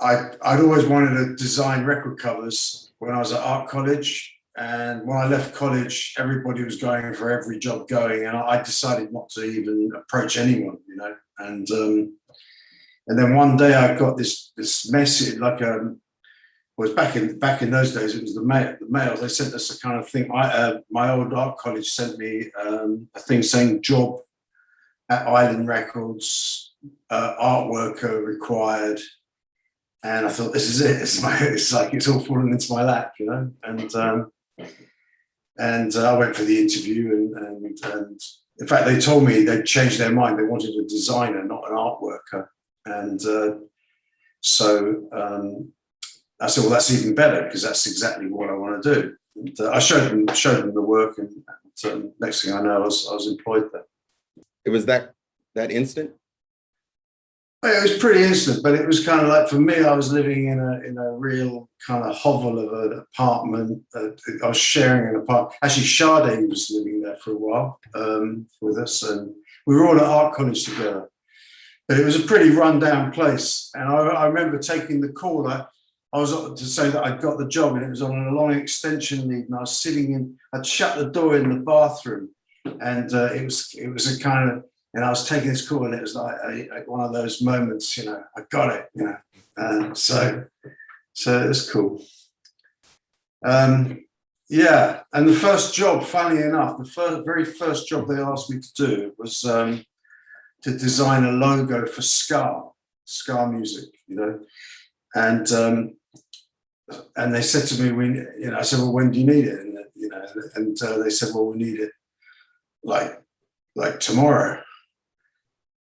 I'd always wanted to design record covers when I was at art college. And when I left college, everybody was going for every job going, and I decided not to even approach anyone, you know. And then one day I got this message, like was back in those days. It was the mail. The mail. They sent us a kind of thing. My old art college sent me a thing saying job at Island Records, art worker required. And I thought, this is it. It's like it's all fallen into my lap, you know. And I went for the interview, and in fact, they told me they'd changed their mind. They wanted a designer, not an art worker. And so I said, well, that's even better, because that's exactly what I want to do. And I showed them the work, and next thing I know, I was employed there. It was that instant? It was pretty instant, but it was kind of like, for me, I was living in a real kind of hovel of an apartment. I was sharing an apartment. Actually, Sade was living there for a while with us, and we were all at art college together. But it was a pretty rundown place. And I remember taking the call. I was to say that I'd got the job, and it was on a long extension lead. And I was I'd shut the door in the bathroom, and it was a kind of, and I was taking this call, and it was like one of those moments, you know, I got it, you know. So it was cool. Yeah, and the first job, funnily enough, very first job they asked me to do was to design a logo for ska music, you know. And they said to me, I said, well, when do you need it? And you know, and they said, well, we need it like tomorrow.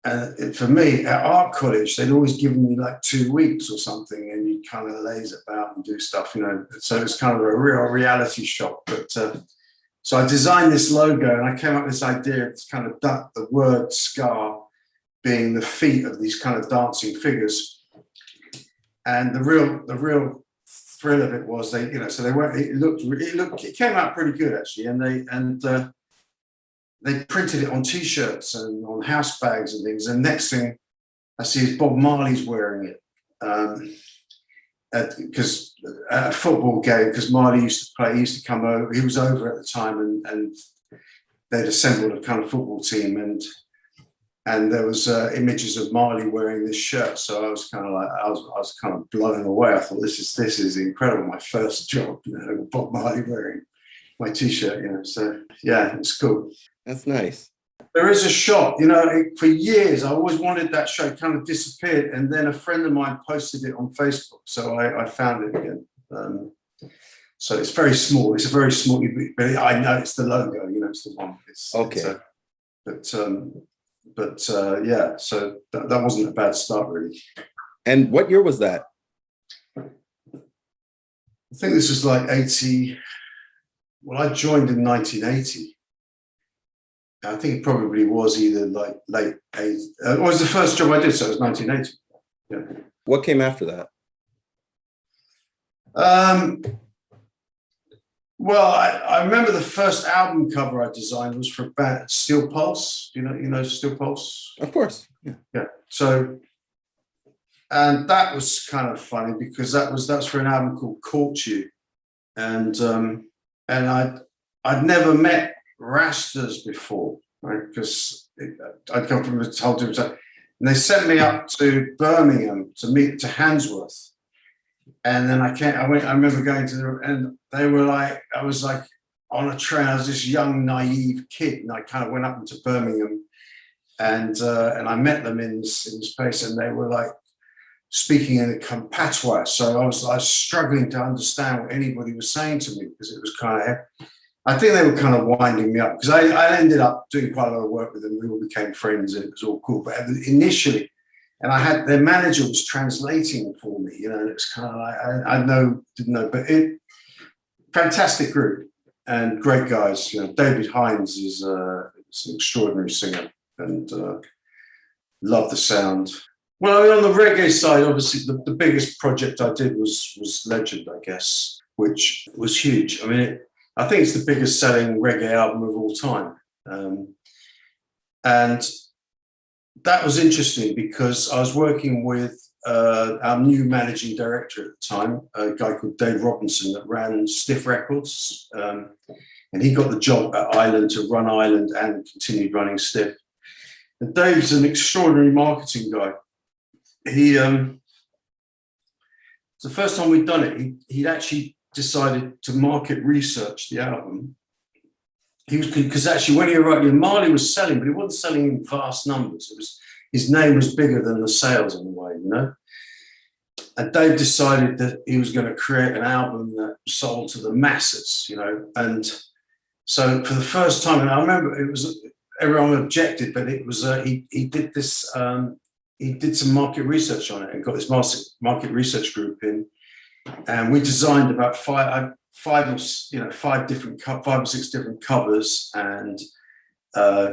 And for me, at art college, they'd always given me like 2 weeks or something, and you kind of laze about and do stuff, you know. So it's kind of a real reality shock. But so I designed this logo, and I came up with this idea. It's kind of the word ska being the feet of these kind of dancing figures. And the real thrill of it was so they weren't. It came out pretty good actually, and they printed it on T-shirts and on house bags and things. And next thing I see is Bob Marley's wearing it because at a football game, because Marley used to play. He used to come over. He was over at the time, and they'd assembled a kind of football team, and there was images of Marley wearing this shirt. So I was kind of like, I was kind of blown away. I thought, this is incredible. My first job, you know, Bob Marley wearing my T-shirt, you know. So yeah, it's cool. That's nice. There is a shot, you know, for years, I always wanted that shot. It kind of disappeared. And then a friend of mine posted it on Facebook. So I found it again. So it's very small. It's a very small, but I know it's the logo, you know, it's the one. Okay. Yeah, so that wasn't a bad start, really. And what year was that? I think this was like 80. Well, I joined in 1980. I think it probably was either like late 80s. It was the first job I did, so it was 1980. Yeah. What came after that? Well, I remember the first album cover I designed was for a band, Steel Pulse. You know Steel Pulse? Of course. Yeah. Yeah. So, and that was kind of funny because that was for an album called Caught You, and I'd never met Rastas before, right? Because I'd come from a whole different time. And they sent me up to Birmingham to meet to Handsworth. And then I remember going to and they were like, I was like on a train. I was this young, naive kid, and I kind of went up into Birmingham, and I met them in this place, and they were like speaking in a patois. So I was struggling to understand what anybody was saying to me because it was kind of. I think they were kind of winding me up because I ended up doing quite a lot of work with them. We all became friends, and it was all cool. But initially, and I had their manager was translating for me, you know, and it was kind of like didn't know, but fantastic group and great guys. You know, David Hines is an extraordinary singer and love the sound. Well, I mean, on the reggae side, obviously the biggest project I did was Legend, I guess, which was huge. I mean, I think it's the biggest selling reggae album of all time. And that was interesting because I was working with our new managing director at the time, a guy called Dave Robinson that ran Stiff Records. And he got the job at Island to run Island and continued running Stiff. And Dave's an extraordinary marketing guy. It's the first time we'd done it. He'd actually decided to market research the album. Because actually when he arrived, Marley was selling, but he wasn't selling in vast numbers. His name was bigger than the sales in a way, you know. And Dave decided that he was going to create an album that sold to the masses, you know. And so for the first time, and I remember everyone objected, but it was he did this. He did some market research on it and got this market research group in, and we designed about five or six different covers, and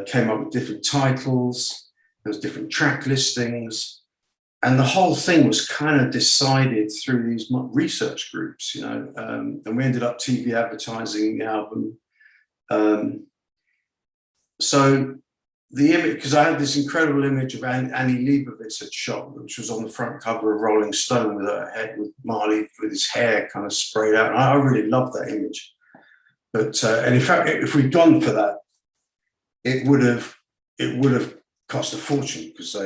came up with different titles. There was different track listings, and the whole thing was kind of decided through these research groups, you know. And we ended up TV advertising the album. So the image, because I had this incredible image of Annie Leibovitz had shot, which was on the front cover of Rolling Stone with her head, with Marley with his hair kind of sprayed out. And I really loved that image. But and in fact, if we'd gone for that, it would have cost a fortune, because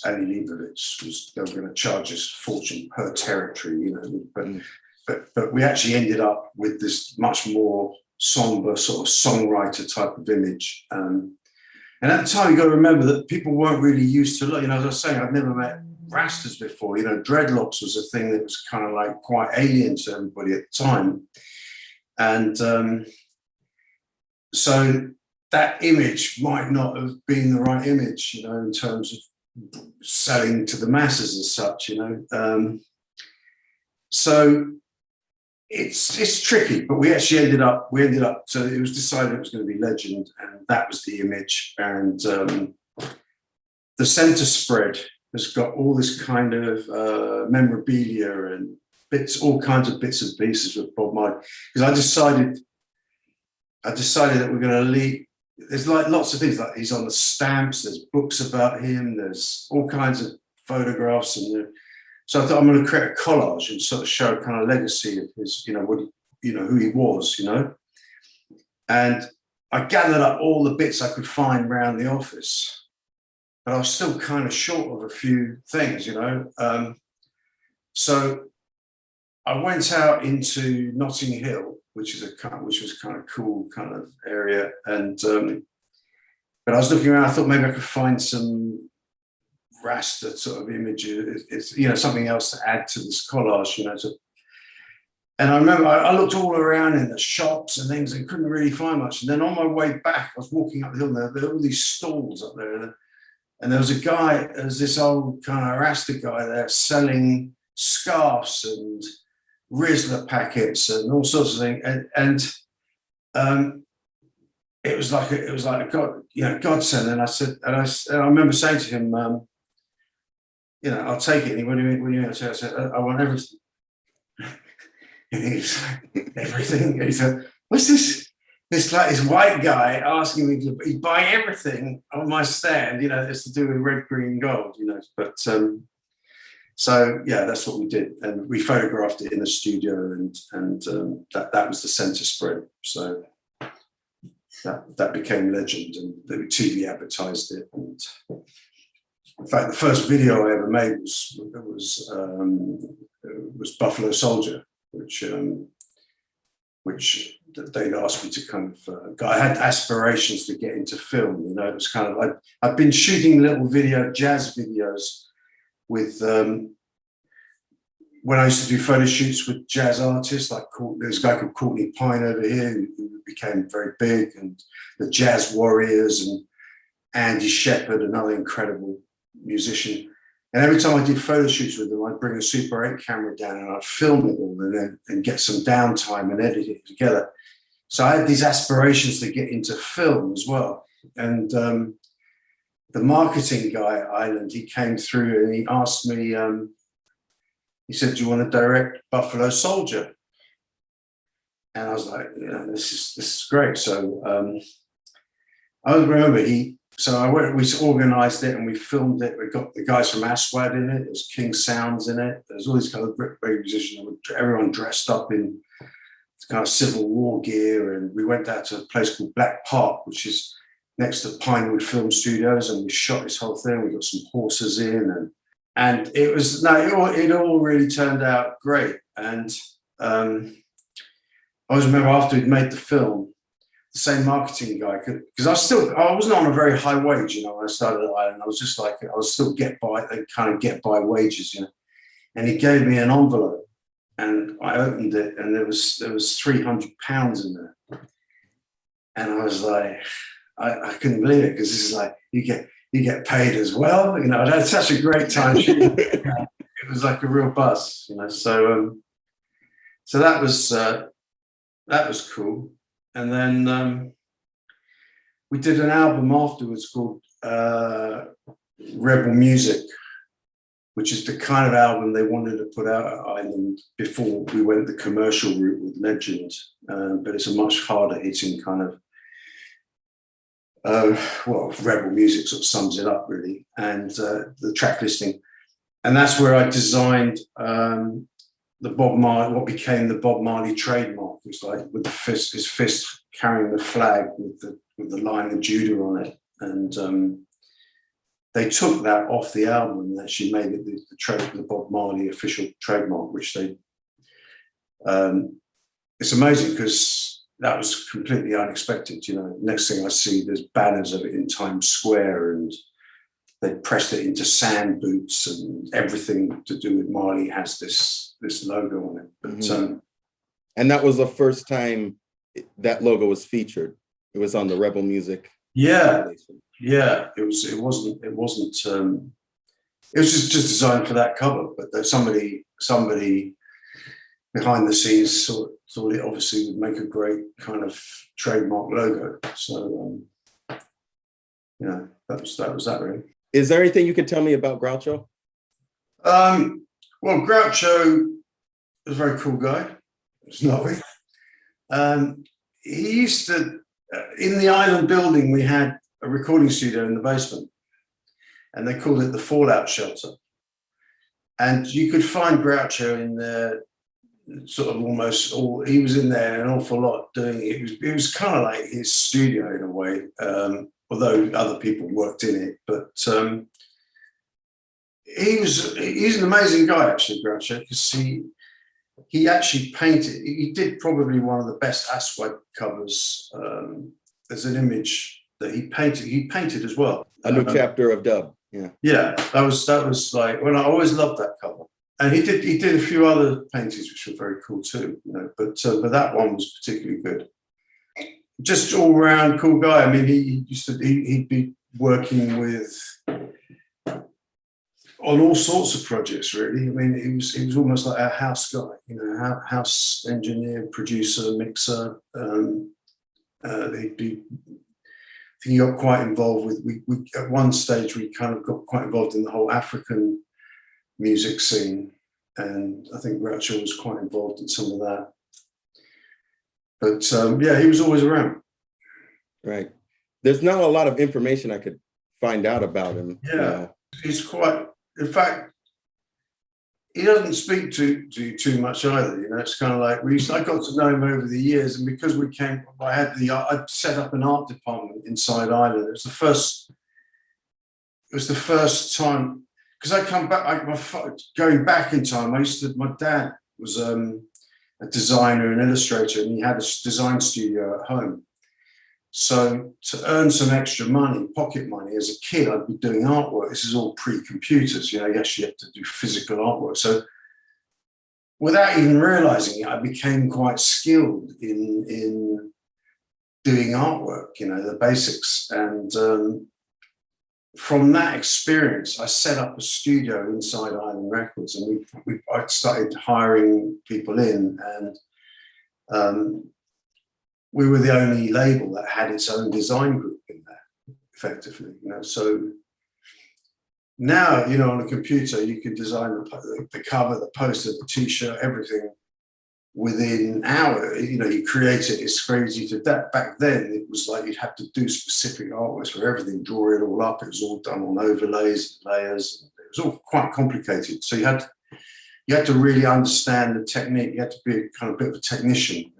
Annie Leibovitz they were going to charge us a fortune per territory, you know. But we actually ended up with this much more somber sort of songwriter type of image. And at the time, you got to remember that people weren't really used to, you know, as I was saying, I'd never met Rastas before. You know, dreadlocks was a thing that was kind of like quite alien to everybody at the time. And so that image might not have been the right image, you know, in terms of selling to the masses and such, you know. So it's tricky, but we actually ended up, so it was decided it was going to be Legend, and that was the image. And the center spread has got all this kind of memorabilia and all kinds of bits and pieces with Bob Marley, because I decided that we're going to leave. There's like lots of things, like he's on the stamps, there's books about him, there's all kinds of photographs, and so I thought I'm going to create a collage and sort of show kind of legacy of his, you know, who he was, you know. And I gathered up all the bits I could find around the office, but I was still kind of short of a few things, you know. So I went out into Notting Hill, which was kind of cool kind of area, and but I was looking around. I thought maybe I could find some Rasta sort of images, it's, you know, something else to add to this collage, you know. And I remember I looked all around in the shops and things and couldn't really find much. And then on my way back, I was walking up the hill, and there were all these stalls up there, and there was a guy, there's this old kind of Rasta guy there selling scarves and Rizla packets and all sorts of things, and it was like a God, you know, godsend. And I said, and I remember saying to him, you know, I'll take it. And he, what do you mean? I said, I want everything. And he's like, everything. And he said, what's this? This white guy asking me to buy everything on my stand, you know, it's to do with red, green, gold, you know. But so yeah, that's what we did, and we photographed it in the studio, and that was the center spread. So that became Legend, and the TV advertised it. And in fact, the first video I ever made was Buffalo Soldier, which they'd asked me to kind of. I had aspirations to get into film. You know, it was kind of I'd been shooting little jazz videos with. When I used to do photo shoots with jazz artists, like there's a guy called Courtney Pine over here who became very big, and the Jazz Warriors, and Andy Shepherd, another incredible musician. And every time I did photo shoots with them, I'd bring a Super 8 camera down and I'd film it all and get some downtime and edit it together. So I had these aspirations to get into film as well. And the marketing guy at Island, he came through and he asked me, he said, do you want to direct Buffalo Soldier? And I was like, you know, this is great. So I remember he so we organised it and we filmed it. We got the guys from Aswad in it. There was King Sounds in it. There's all these kind of great musicians. Everyone dressed up in kind of Civil War gear, and we went down to a place called Black Park, which is next to Pinewood Film Studios, and we shot this whole thing. We got some horses in, and it was it all really turned out great. And I always remember after we'd made the film, the same marketing guy, because I wasn't on a very high wage, you know, when I started at Island. I was just like, I was still get by wages, you know. And he gave me an envelope, and I opened it, and there was £300 in there. And I was like, I couldn't believe it, because this is like, you get paid as well, you know. That's such a great time. It was like a real buzz, you know. So that was cool. And then we did an album afterwards called Rebel Music, which is the kind of album they wanted to put out at Island before we went the commercial route with Legend. But it's a much harder hitting kind of, Rebel Music sort of sums it up really, and the track listing. And that's where I designed the Bob Marley, what became the Bob Marley trademark. It's like with his fist carrying the flag with the Lion of Judah on it. And they took that off the album and actually made it the Bob Marley official trademark, which they, it's amazing because that was completely unexpected. You know, next thing I see, there's banners of it in Times Square, and they pressed it into sand boots, and everything to do with Marley has this logo on it. But and that was the first time that logo was featured. It was on the Rebel Music. Yeah, it wasn't. It was just designed for that cover, but somebody behind the scenes thought it obviously would make a great kind of trademark logo. So that was that really. Is there anything you can tell me about Groucho? Well, Groucho was a very cool guy. It's lovely. He used to, in the Island building, we had a recording studio in the basement, and they called it the Fallout Shelter. And you could find Groucho in there, sort of he was in there an awful lot doing it. It was kind of like his studio in a way, although other people worked in it. But he's an amazing guy, actually, Groucho, because he actually painted. He did probably one of the best Aswad covers. There's an image that he painted. He painted as well. A new chapter of Dub. Yeah. Yeah, that was like I always loved that cover. And he did a few other paintings which were very cool too. You know, but that one was particularly good. Just all round cool guy. I mean, he'd be working with on all sorts of projects, really. I mean, he was almost like a house guy, you know, house engineer, producer, mixer. He got quite involved with. We at one stage we kind of got quite involved in the whole African music scene, and I think Groucho was quite involved in some of that. But he was always around. Right. There's not a lot of information I could find out about him. Yeah, he's quite. In fact, he doesn't speak to you too much either. You know, it's kind of like I got to know him over the years, and because I set up an art department inside Ireland. It was the first time because I come back. Going back in time, my dad was a designer and illustrator, and he had a design studio at home. So to earn some extra money, pocket money, as a kid, I'd be doing artwork. This is all pre-computers, you know, you actually have to do physical artwork. So without even realizing it, I became quite skilled in doing artwork, you know, the basics. And from that experience, I set up a studio inside Rhino Records, and I started hiring people in, and we were the only label that had its own design group in there, effectively. You know, so now, you know, on a computer, you can design the cover, the poster, the T-shirt, everything within hours. You know, you create it, it's very easy to adapt. Back then, it was like you'd have to do specific artworks for everything, draw it all up. It was all done on overlays, layers. It was all quite complicated. So you had to really understand the technique. You had to be a kind of bit of a technician.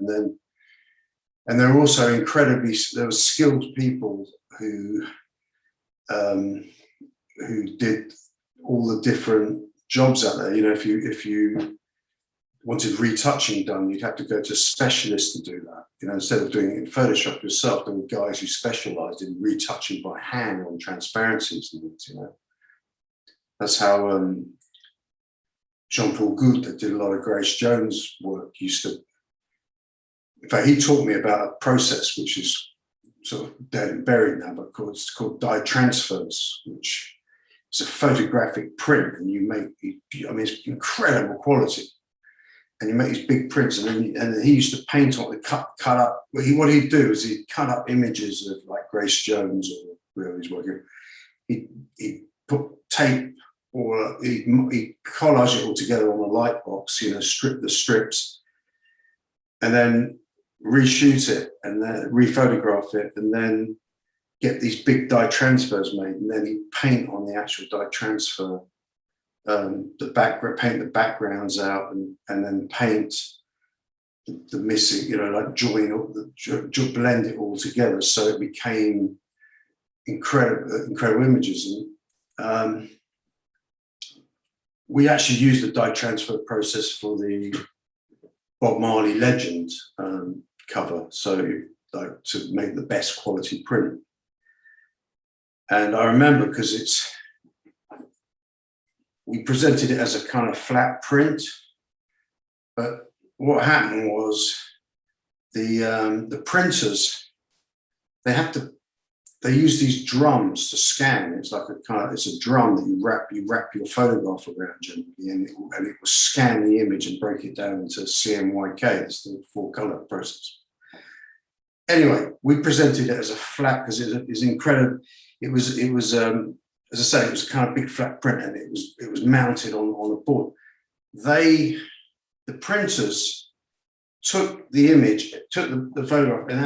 And there were also there were skilled people who did all the different jobs out there. You know, if you wanted retouching done, you'd have to go to a specialist to do that. You know, instead of doing it in Photoshop yourself, there were guys who specialized in retouching by hand on transparencies and things, you know. That's how Jean-Paul Goutte, that did a lot of Grace Jones work, used to. In fact, he taught me about a process which is sort of dead and buried now, but it's called dye transfers, which is a photographic print, and you make, I mean, it's incredible quality. And you make these big prints, and then he used to paint on it, cut up. What he'd do is he'd cut up images of like Grace Jones or whoever he's working. He'd put tape, or he'd collage it all together on a light box, you know, strip the strips, and then reshoot it, and then rephotograph it, and then get these big dye transfers made, and then he'd paint on the actual dye transfer. Paint the backgrounds out, and then paint the missing, you know, like blend it all together, so it became incredible images. And we actually used the dye transfer process for the Bob Marley Legend cover, so like to make the best quality print. And I remember, because we presented it as a kind of flat print, but what happened was the printers, they use these drums to scan. It's like it's a drum that you wrap your photograph around generally, and it will scan the image and break it down into CMYK. It's the 4-color process. Anyway, we presented it as a flat, because it was incredible. It was as I say, it was a kind of big flat print, and it was mounted on a board. The printers took the image, took the photograph, and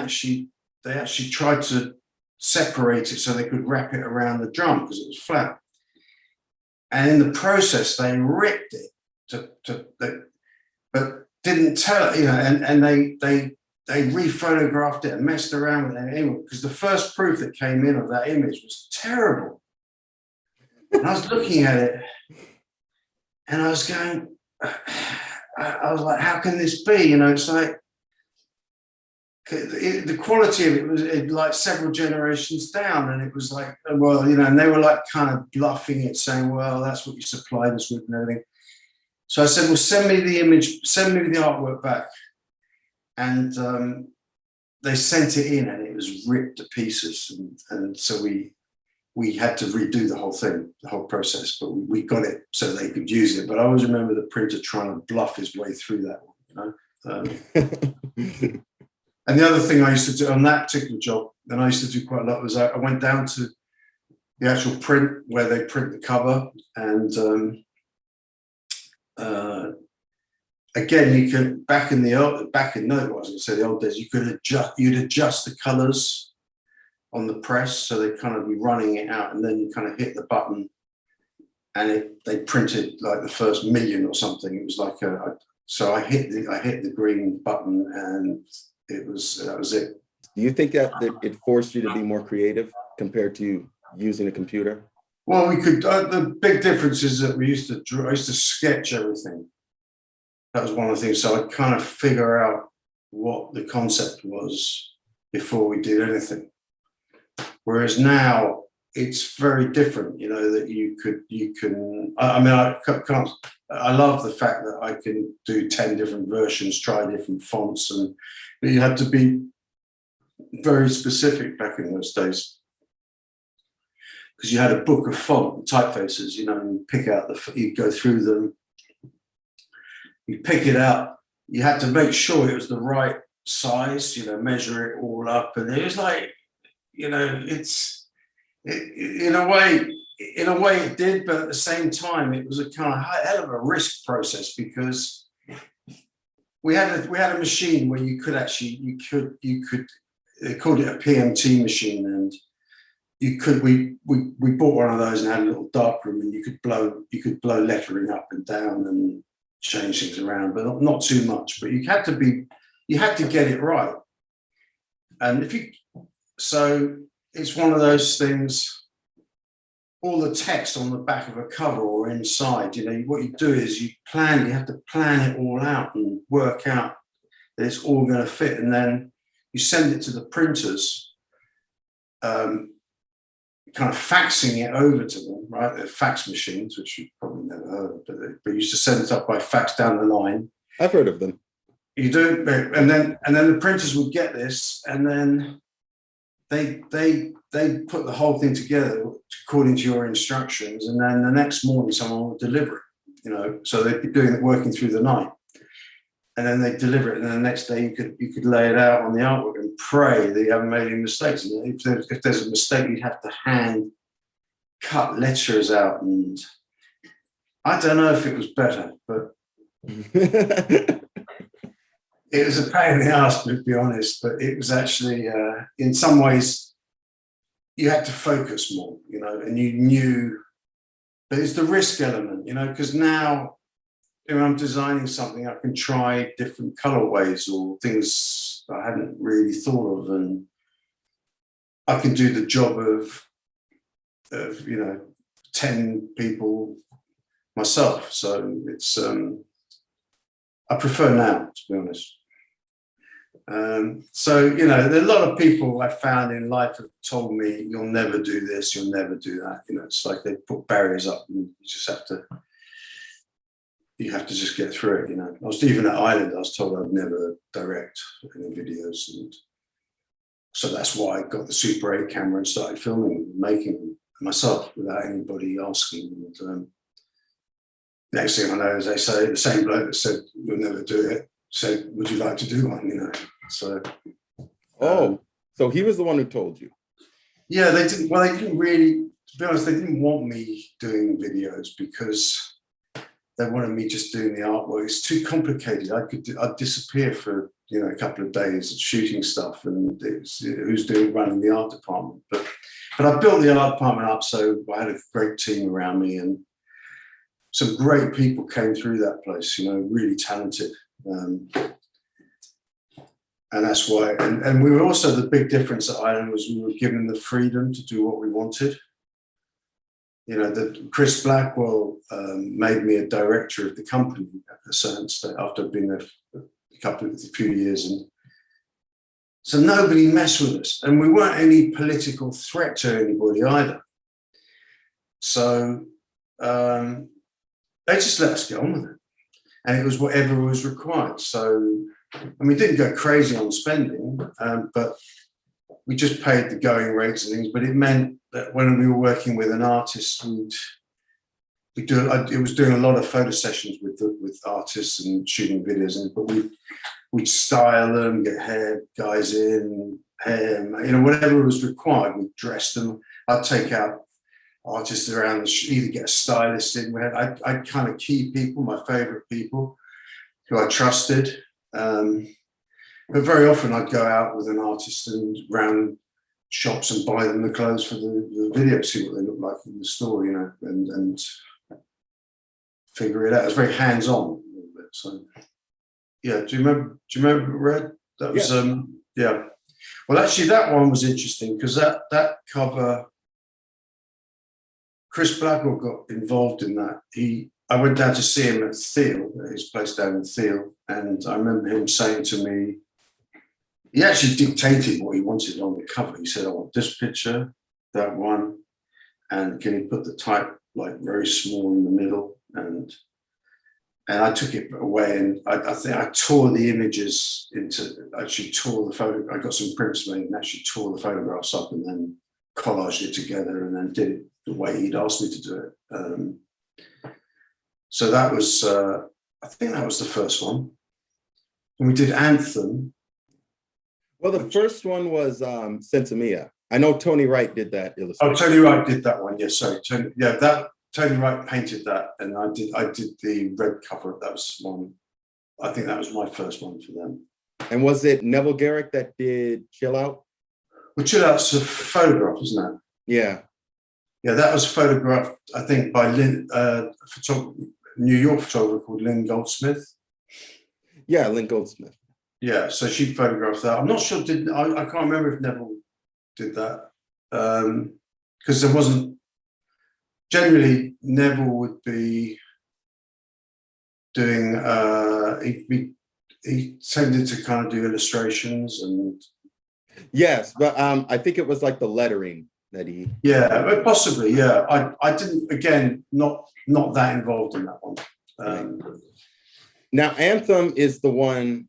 they actually tried to separate it so they could wrap it around the drum because it was flat. And in the process, they ripped it but didn't tell, you know, and they rephotographed it and messed around with it anyway, because the first proof that came in of that image was terrible. And I was looking at it, and I was going, I was like, how can this be? You know, it's like, the quality of it was like several generations down, and it was like, well, you know, and they were like kind of bluffing it, saying, well, that's what you supplied us with and everything. So I said, well, send me the image, send me the artwork back. And they sent it in, and it was ripped to pieces. And so we had to redo the whole thing, the whole process, but we got it so they could use it. But I always remember the printer trying to bluff his way through that one, you know. And the other thing I used to do on that particular job, and I used to do quite a lot, was I went down to the actual print where they print the cover, and again, you could the old days, you'd adjust the colors on the press, so they kind of be running it out, and then you kind of hit the button, and they printed like the first million or something. It was like so I hit the green button, and that was it. Do you think that it forced you to be more creative compared to using a computer? Well, we could. The big difference is that I used to sketch everything. That was one of the things. So I'd kind of figure out what the concept was before we did anything. Whereas now it's very different, you know, that you can, I mean, I love the fact that I can do 10 different versions, try different fonts, but you had to be very specific back in those days, because you had a book of font typefaces, you know, and pick out you'd go through them, you pick it out, you had to make sure it was the right size, you know, measure it all up, and it was like, you know, in a way it did, but at the same time, it was a kind of hell of a risk process, because we had a machine where you could actually you could they called it a PMT machine, and we bought one of those and had a little dark room, and you could blow lettering up and down and change things around, but not too much. But you had to get it right. And so it's one of those things. All the text on the back of a cover or inside, what you do is you have to plan it all out and work out that it's all going to fit, and then you send it to the printers, kind of faxing it over to them, right? They're fax machines, which you've probably never heard of, but you used to send it up by fax down the line. I've heard of them. You do, and then the printers would get this, and then they put the whole thing together according to your instructions, and then the next morning someone would deliver it. So they'd be working through the night, and then they deliver it, and then the next day you could lay it out on the artwork and pray that you haven't made any mistakes. And if there's a mistake, you'd have to hand cut letters out, and I don't know if it was better, but it was a pain in the ass, to be honest. But it was actually, in some ways, you had to focus more, and you knew. But it's the risk element, because now, when I'm designing something, I can try different colorways or things I hadn't really thought of, and I can do the job of 10 people myself. So it's I prefer now, to be honest. So there are a lot of people I found in life have told me, you'll never do this, you'll never do that. It's like they put barriers up, and you have to just get through it. I was even at Ireland, I was told I'd never direct any videos, and so that's why I got the Super 8 camera and started filming and making them myself without anybody asking. And next thing I know, as they say, the same bloke that said you'll never do it said, would you like to do one? So so he was the one who told you. Yeah, they didn't really, to be honest, they didn't want me doing videos because they wanted me just doing the artwork. It's too complicated. I'd disappear for a couple of days shooting stuff, and who's running the art department. But I built the art department up, so I had a great team around me, and some great people came through that place. Really talented, and that's why. And we were also, the big difference at Ireland was we were given the freedom to do what we wanted. That Chris Blackwell made me a director of the company at a certain stage after I'd been there for a few years, and so nobody messed with us, and we weren't any political threat to anybody either. So they just let us get on with it, and it was whatever was required. So we didn't go crazy on spending, but we just paid the going rates and things. But it meant that when we were working with an artist, it was doing a lot of photo sessions with artists and shooting videos, but we'd style them, get hair guys in, hair, whatever was required. We'd dress them. I'd take out artists around, either get a stylist in. I'd kind of key people, my favorite people who I trusted. But very often I'd go out with an artist and round shops and buy them the clothes for the video, see what they look like in the store, and figure it out. It's very hands-on a little bit. So yeah, do you remember Red? That was yeah. Well, actually that one was interesting because that cover, Chris Blackwell got involved in that. I went down to see him at Thiel, at his place down in Thiel, and I remember him saying to me, he actually dictated what he wanted on the cover. He said, I want this picture, that one, and can you put the type like very small in the middle? And I took it away, and I think I tore the images tore the photo. I got some prints made and actually tore the photographs up and then collaged it together and then did it the way he'd asked me to do it. So that was, I think that was the first one. And we did Anthem. Well, the first one was Sensimilla. I know Tony Wright did that illustration. Oh, Tony Wright did that one. Yes, sorry. Tony Wright painted that, and I did the red cover. That was one. I think that was my first one for them. And was it Neville Garrick that did Chill Out? Well, Chill Out's a photograph, isn't it? Yeah. Yeah, that was photographed, I think, by New York photographer called Lynn Goldsmith. Yeah, Lynn Goldsmith. Yeah, so she photographed that. I'm not sure, I can't remember if Neville did that. Because there wasn't, generally, Neville would be doing, he tended to kind of do illustrations and. Yes, but I think it was like the lettering that he. Yeah, but possibly, yeah. I didn't, again, not that involved in that one. Now, Anthem is the one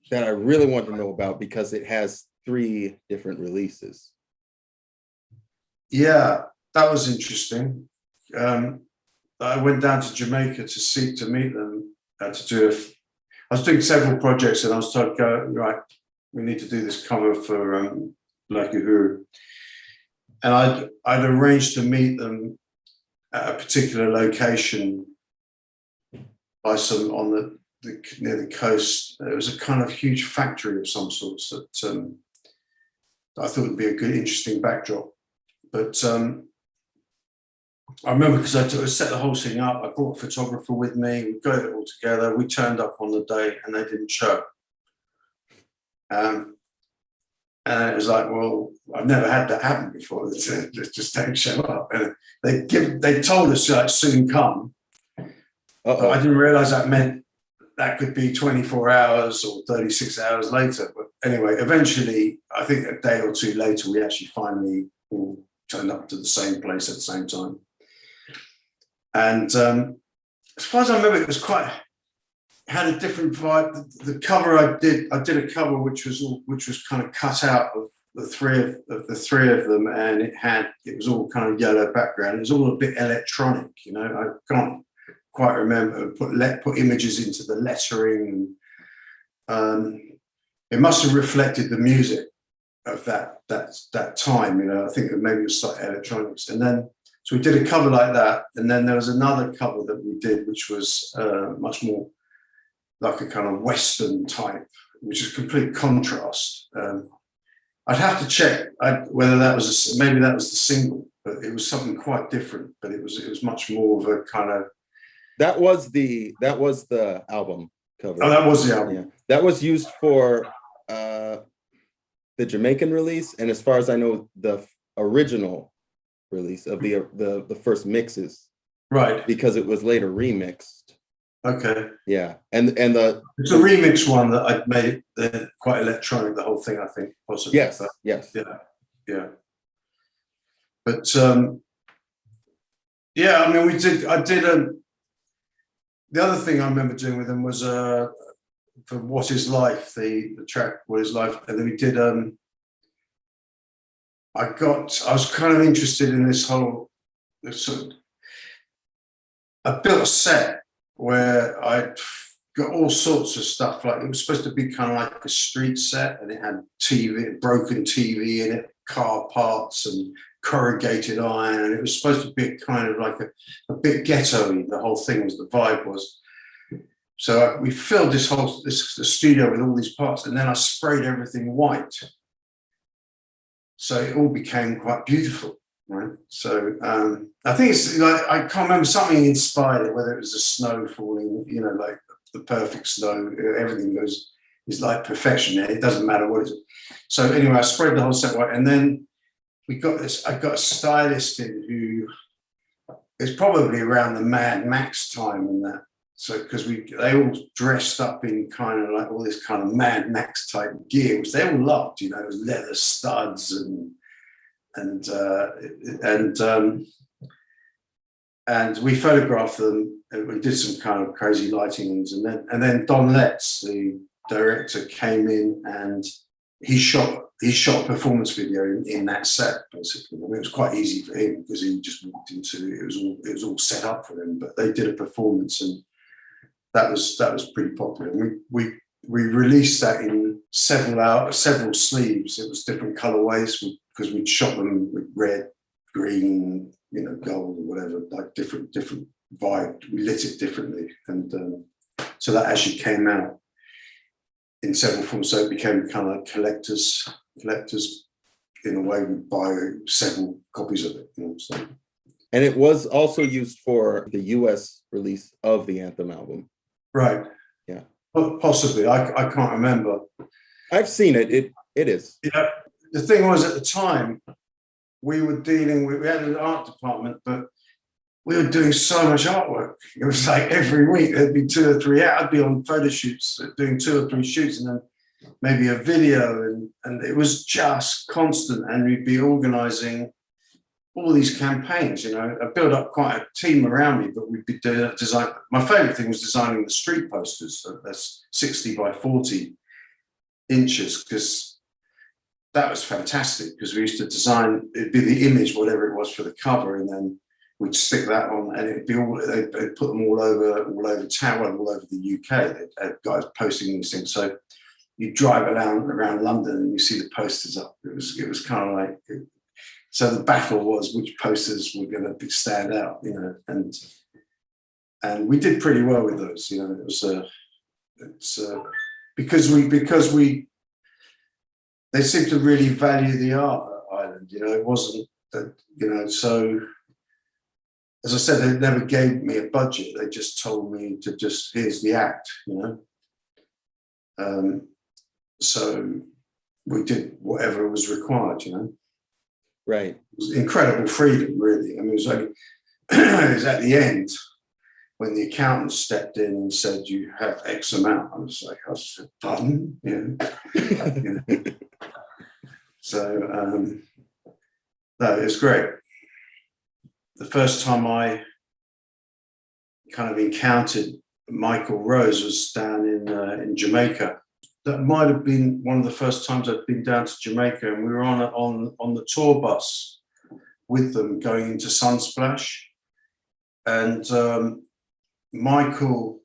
that I really want to know about because it has 3 different releases. Yeah, that was interesting. I went down to Jamaica to meet them, I was doing several projects and I was told, go, right, we need to do this cover for Black Uhuru. And I'd arranged to meet them at a particular location by some on the near the coast. It was a kind of huge factory of some sorts that I thought would be a good, interesting backdrop. But I remember because I set the whole thing up. I brought a photographer with me. We got it all together. We turned up on the day, and they didn't show. And it was like, well, I've never had that happen before. They just don't show up. And they told us like soon come. But I didn't realize that meant that could be 24 hours or 36 hours later. But anyway, eventually, I think a day or two later, we actually finally all turned up to the same place at the same time. And as far as I remember, it was had a different vibe. The cover I did a cover which was kind of cut out of the three of them, and it was all kind of yellow background. It was all a bit electronic, you know. I can't quite remember. Put images into the lettering, and it must have reflected the music of that time, you know. I think maybe it was like electronics, and then so we did a cover like that, and then there was another cover that we did, which was much more like a kind of Western type, which is complete contrast. I'd have to check whether that was maybe that was the single, but it was something quite different. But it was much more of a kind of. That was the album cover. Oh, that was the album. Yeah, that was used for the Jamaican release, and as far as I know, the original release of the first mixes. Right. Because it was later remixed. Okay. Yeah, and it's a remix one that I made quite electronic. The whole thing, I think, possibly. Yes. Yes. Yeah. But yeah, I mean, I did the other thing I remember doing with them was for What Is Life, the track What Is Life, and then we did. I was kind of interested in this sort of. I built a set where I'd got all sorts of stuff. Like it was supposed to be kind of like a street set, and it had broken TV in it, car parts, and corrugated iron, and it was supposed to be kind of like a bit ghetto-y. The whole thing was, the vibe was. So we filled the studio with all these parts, and then I sprayed everything white. So it all became quite beautiful, right? So I think it's like, I can't remember, something inspired it, whether it was the snow falling, you know, like the perfect snow, everything is like perfection. It doesn't matter what it is. So anyway, I sprayed the whole set white, and then I got a stylist in who is probably around the Mad Max time and that. So because they all dressed up in kind of like all this kind of Mad Max type gear, which they all loved, you know, it was leather studs and we photographed them, and we did some kind of crazy lightings, and then Don Letts, the director, came in and he shot a performance video in that set, basically. I mean, it was quite easy for him because he just walked into it. It was all set up for him, but they did a performance, and that was pretty popular. We released that in several sleeves. It was different colorways because we'd shot them with red, green, you know, gold or whatever, like different vibe. We lit it differently, and So that actually came out in several forms. So it became kind of like collectors in a way would buy several copies of it. So. And it was also used for the US release of the Anthem album. Right. Yeah. Possibly. I can't remember. I've seen it. It is. Yeah. The thing was, at the time, we were dealing with, we had an art department, but we were doing so much artwork. It was like every week there'd be 2 or 3 out. I'd be on photo shoots, doing 2 or 3 shoots, and then maybe a video, and it was just constant. And we'd be organizing all these campaigns. I built up quite a team around me, but we'd be doing design. My favorite thing was designing the street posters. So that's 60 by 40 inches, because that was fantastic, because we used to design, it'd be the image, whatever it was, for the cover, and then we'd stick that on, and it'd be all, they'd put them all over town, all over the UK. They'd have guys posting these things. So you drive around London and you see the posters up. It was kind of like, so the battle was which posters were going to stand out, and we did pretty well with those. It was because they seemed to really value the art at Ireland. It wasn't that, so as I said, they never gave me a budget. They just told me to here's the act, so we did whatever was required, Right. It was incredible freedom, really. I mean, it was only it was at the end when the accountant stepped in and said, "You have X amount." I said, "Pardon?" So no, it was great. The first time I kind of encountered Michael Rose was down in Jamaica. That might have been one of the first times I'd been down to Jamaica, and we were on the tour bus with them going into Sunsplash, and Michael.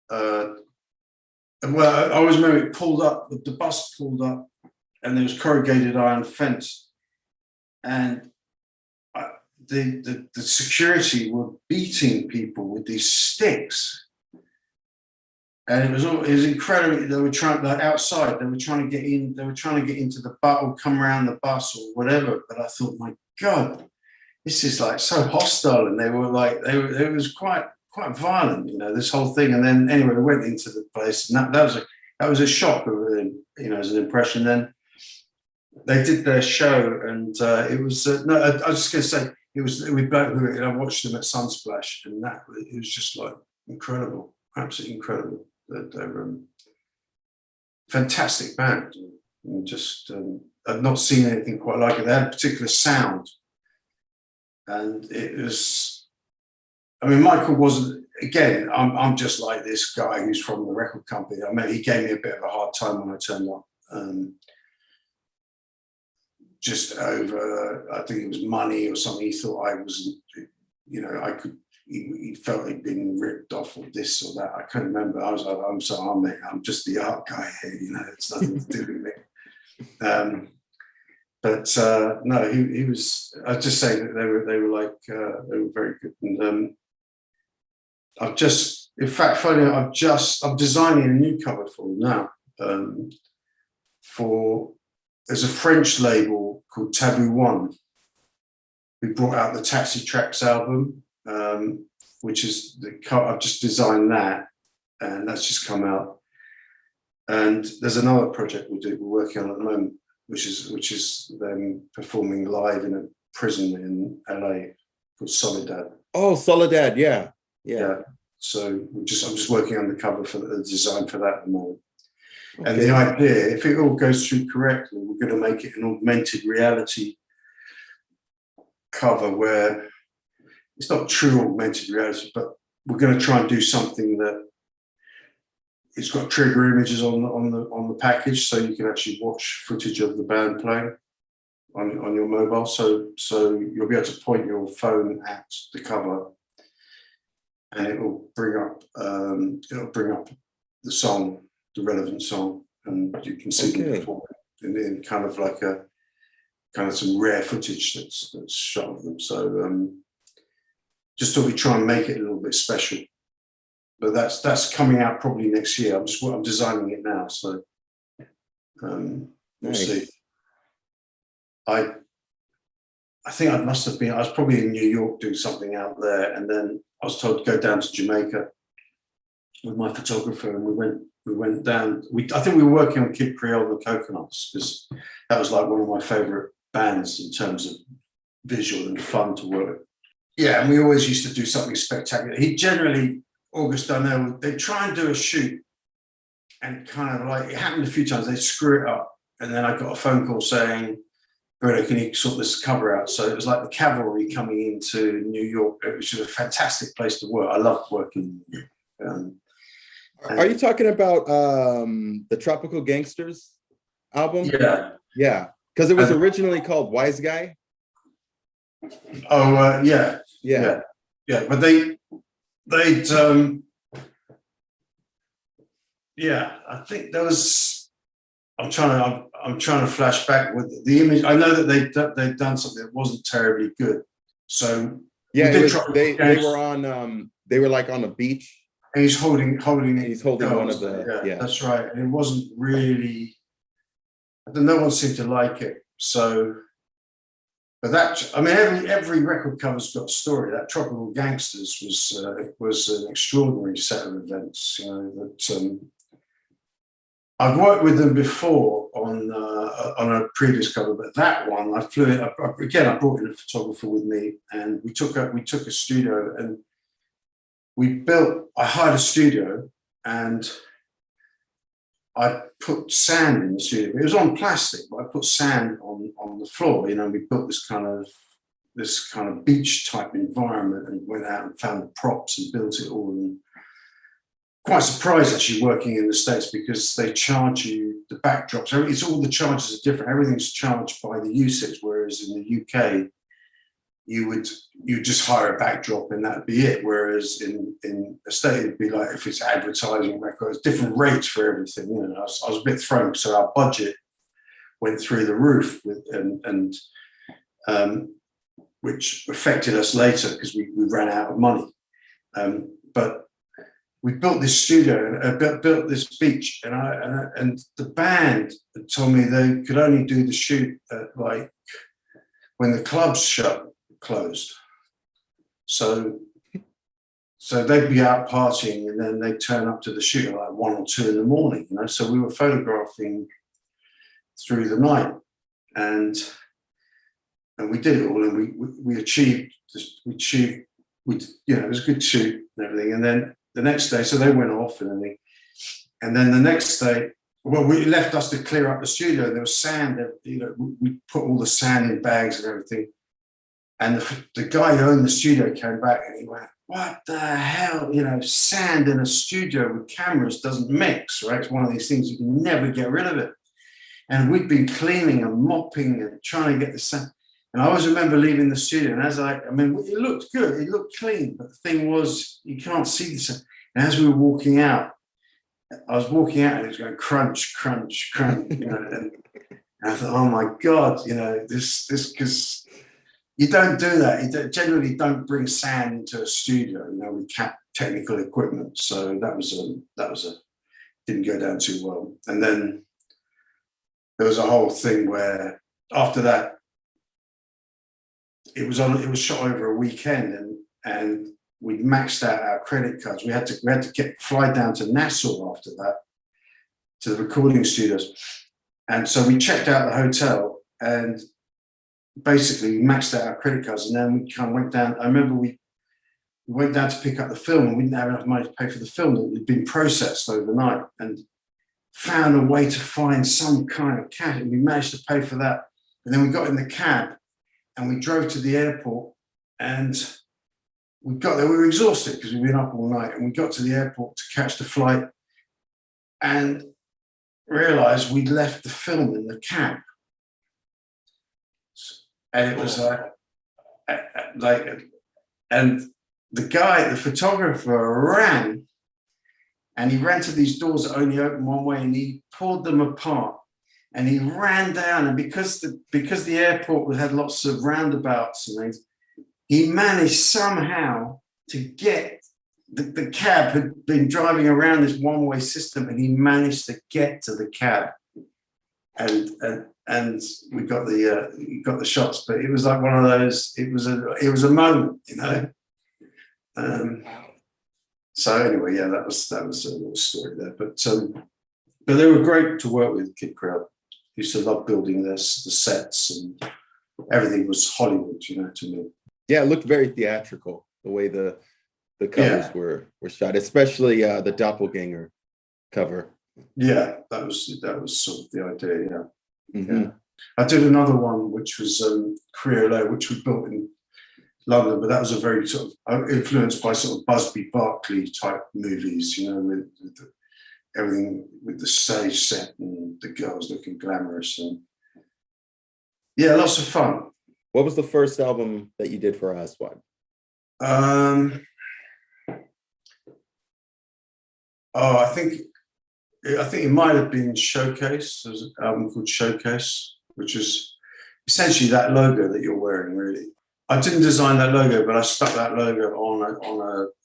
Well, I always remember it pulled up. The bus pulled up, and there was corrugated iron fence, and the security were beating people with these sticks. And it was incredible. They were trying, like, outside, they were trying to get in, they were trying to get into the bus or come around the bus or whatever. But I thought, my God, this is like so hostile. And they were like, it was quite violent, this whole thing. And then anyway, we went into the place, and that was a shock, as an impression. Then they did their show, and it was, no, I was just going to say, it was, we both, I watched them at Sunsplash, and it was just like incredible, absolutely incredible. They're fantastic band. And just I've not seen anything quite like it. They had a particular sound, and it was. I mean, Michael wasn't. Again, I'm just like this guy who's from the record company. I mean, he gave me a bit of a hard time when I turned up. Just over, I think it was money or something. He thought I wasn't. I could. He felt he'd been ripped off or this or that. I couldn't remember. I was like, I'm sorry, mate. I'm just the art guy here. It's nothing to do with me. But no, he was. I was just saying that they were like they were very good. And I've just, in fact, funny, I'm designing a new cover for them now. There's a French label called Taboo One. We brought out the Taxi Tracks album. Which is I've just designed that, and that's just come out. And there's another project we're working on at the moment, which is them performing live in a prison in LA called Soledad. Oh, Soledad, yeah. So I'm just working on the cover for the design for that at the moment. Okay. And the idea, if it all goes through correctly, we're going to make it an augmented reality cover where it's not true augmented reality, but we're going to try and do something that it's got trigger images on the package, so you can actually watch footage of the band playing on your mobile. So you'll be able to point your phone at the cover, and it will bring up the song, the relevant song, and you can see them perform in kind of like some rare footage that's shot of them. So just thought we'd try and make it a little bit special. but that's coming out probably next year. I'm designing it now, so we'll Nice. see. I think I was probably in New York doing something out there, and then I was told to go down to Jamaica with my photographer, and we went down. I think we were working on Kid Creole The Coconuts, because that was like one of my favorite bands in terms of visual and fun to work with. Yeah, and we always used to do something spectacular. He generally, August Darnell, they'd try and do a shoot, and kind of like, it happened a few times, they'd screw it up, and then I got a phone call saying, Bruno, can you sort this cover out? So it was like the cavalry coming into New York, which was a fantastic place to work. I loved working in New York. Are you talking about the Tropical Gangsters album? Yeah. Yeah, because it was originally called Wise Guy. Oh, yeah. Yeah. But I think there was. I'm trying to flash back with the image. I know that they'd done something that wasn't terribly good. So yeah, they were on. They were like on a beach. And he's holding one of the. Yeah, that's right. And it wasn't really. No one seemed to like it. So, but every record cover's got a story. That Tropical Gangsters was an extraordinary set of events. You know that. I've worked with them before on a previous cover, but that one I flew it. I brought in a photographer with me, and we took a studio, and I hired a studio, and I put sand in the studio. It was on plastic, but I put sand on the floor. You know, we built this kind of beach type environment, and went out and found the props and built it all. And quite surprised actually working in the States, because they charge you the backdrops. It's all the charges are different. Everything's charged by the usage, whereas in the UK you just hire a backdrop and that'd be it. Whereas in the States it'd be like, if it's advertising records, different rates for everything. You know, I was a bit thrown. So our budget went through the roof which affected us later because we ran out of money. But we built this studio and built this beach, and the band told me they could only do the shoot at like when the clubs closed. So they'd be out partying, and then they'd turn up to the shoot at like 1 or 2 in the morning. You know, so we were photographing through the night, and we did it all, and we achieved. It was a good shoot and everything, and then. The next day, so they went off and then the next day, well, we left us to clear up the studio. There was sand, you know, we put all the sand in bags and everything. And the guy who owned the studio came back and he went, "What the hell? You know, sand in a studio with cameras doesn't mix, right? It's one of these things you can never get rid of it." And we'd been cleaning and mopping and trying to get the sand. And I always remember leaving the studio, and it looked good, it looked clean, but the thing was, you can't see this. And as we were walking out, I was walking out, and it was going crunch, crunch, crunch, you know. And I thought, oh my God, you know, this, because you don't do that. You generally don't bring sand into a studio, you know, with technical equipment. So that was didn't go down too well. And then there was a whole thing where after that, it was shot over a weekend, and we maxed out our credit cards. We had to fly down to Nassau after that, to the recording studios. And so we checked out the hotel, and basically we maxed out our credit cards, and then we kind of went down. I remember we went down to pick up the film, and we didn't have enough money to pay for the film that had been processed overnight, and found a way to find some kind of cash, and we managed to pay for that. And then we got in the cab, and we drove to the airport, and we got there. We were exhausted because we'd been up all night, and we got to the airport to catch the flight, and realized we'd left the film in the cab. And it was and the photographer ran, and he ran to these doors that only open one way, and he pulled them apart. And he ran down, and because the airport had lots of roundabouts and things, he managed somehow to get the cab had been driving around this one-way system, and he managed to get to the cab, and we got the shots. But it was like one of those. It was a moment, you know. So anyway, yeah, that was a little story there. But they were great to work with. Kid Crowd used to love building the sets, and everything was Hollywood, you know, to me. Yeah, it looked very theatrical the way the covers were shot, especially the doppelganger cover. Yeah, that was sort of the idea. Yeah, Mm-hmm. yeah. I did another one which was Creole, which we built in London, but that was a very sort of influenced by sort of Busby Berkeley type movies, you know, with everything with the stage set and the girls looking glamorous, and yeah, lots of fun. What was the first album that you did for Aswad? I think it might have been Showcase. There's an album called Showcase, which is essentially that logo that you're wearing, really. I didn't design that logo, but I stuck that logo on a.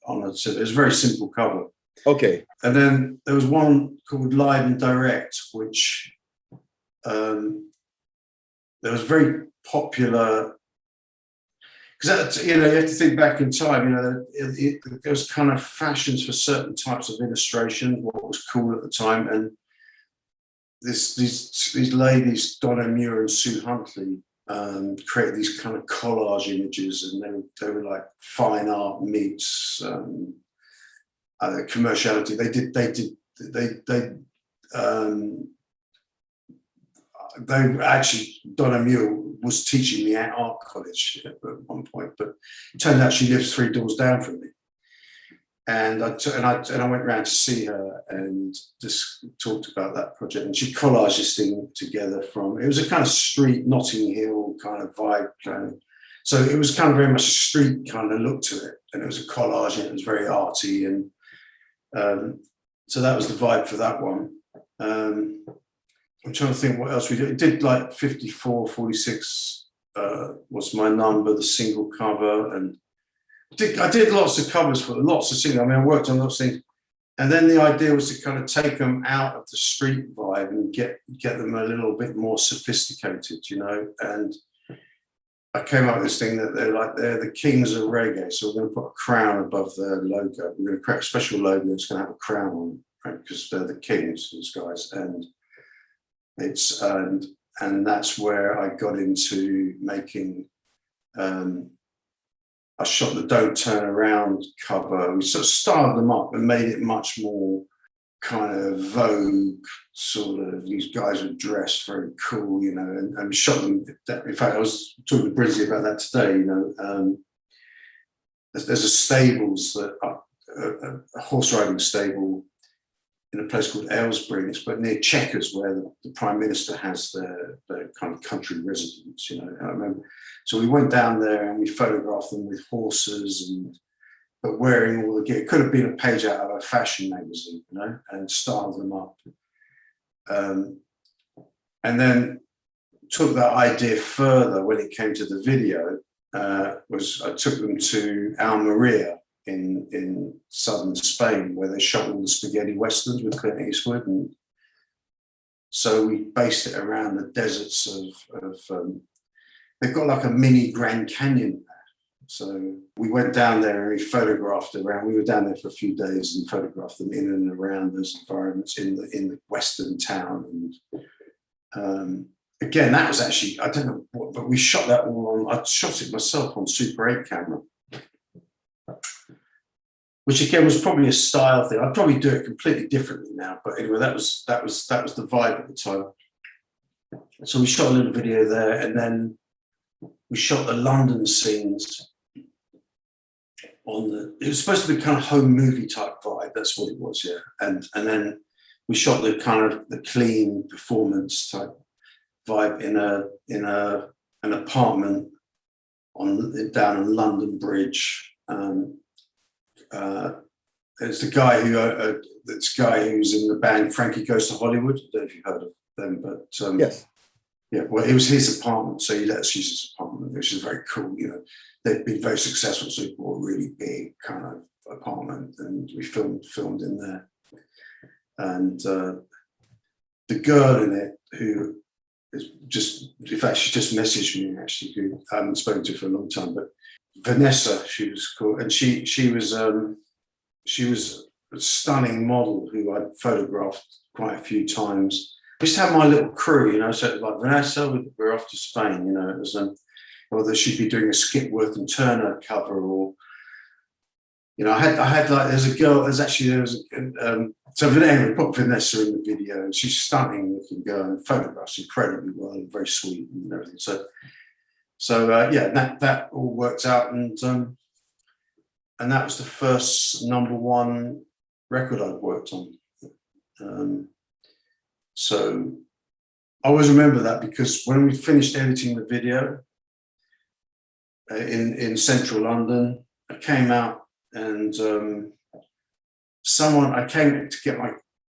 It was a very simple cover. Okay. And then there was one called Live and Direct, which there was very popular. Because you know, you have to think back in time. You know, there was kind of fashions for certain types of illustration, what was cool at the time, and these ladies, Donna Muir and Sue Huntley, created these kind of collage images, and they were like fine art meets commerciality. They actually, Donna Muir was teaching me at art college at one point, but it turned out she lives 3 doors down from me. And I went around to see her and just talked about that project. And she collaged this thing together it was a kind of street Notting Hill kind of vibe. So it was kind of very much a street kind of look to it. And it was a collage, and it was very arty. And so that was the vibe for that one. I'm trying to think what else we did. It did like 54, 46 was my number, the single cover. And I did lots of covers for lots of singles. I mean, I worked on lots of things. And then the idea was to kind of take them out of the street vibe and get them a little bit more sophisticated, you know. And I came up with this thing that they're the kings of reggae. So we're going to put a crown above their logo. We're going to create a special logo that's going to have a crown on it, right? Because they're the kings, these guys. And that's where I got into making. I shot the Don't Turn Around cover. We sort of styled them up and made it much more kind of Vogue, sort of. These guys were dressed very cool, you know, and we shot them. In fact, I was talking to Brizzy about that today. You know, there's a stables a horse riding stable in a place called Aylesbury, but near Chequers, where the Prime Minister has their kind of country residence, you know. I remember, so we went down there and we photographed them with horses, but wearing all the gear. It could have been a page out of a fashion magazine, you know, and styled them up. And then took that idea further when it came to the video. I took them to Almeria in southern Spain, where they shot all the spaghetti westerns with Clint Eastwood, and so we based it around the deserts of they've got like a mini Grand Canyon there. So we went down there and we photographed around. We were down there for a few days and photographed them in and around those environments in the western town. And again, that was actually, I don't know what, but we shot that all on. I shot it myself on Super 8 camera, which again was probably a style thing. I'd probably do it completely differently now, but anyway, that was the vibe at the time. So we shot a little video there, and then we shot the London scenes it was supposed to be kind of home movie type vibe. That's what it was, yeah. And then we shot the kind of the clean performance type vibe in an apartment down on London Bridge. There's the guy who's in the band Frankie Goes to Hollywood. I don't know if you've heard of them, but yes. Yeah, well, it was his apartment, so he let us use his apartment, which is very cool. You know, they've been very successful, so they bought a really big kind of apartment, and we filmed in there. And the girl in it, who is just, in fact, she just messaged me actually, who I haven't spoken to for a long time, but Vanessa, she was called, and she was a stunning model who I'd photographed quite a few times. I used to have my little crew, you know, so like Vanessa, we're off to Spain, you know, it was whether she'd be doing a Skipworth and Turner cover, or, you know, I had like, there was so anyway, we put Vanessa in the video, and she's stunning looking girl and photographs incredibly well, and very sweet and everything. So yeah, that all worked out, and that was the first #1 record I'd worked on. So I always remember that, because when we finished editing the video in central London, I came out, and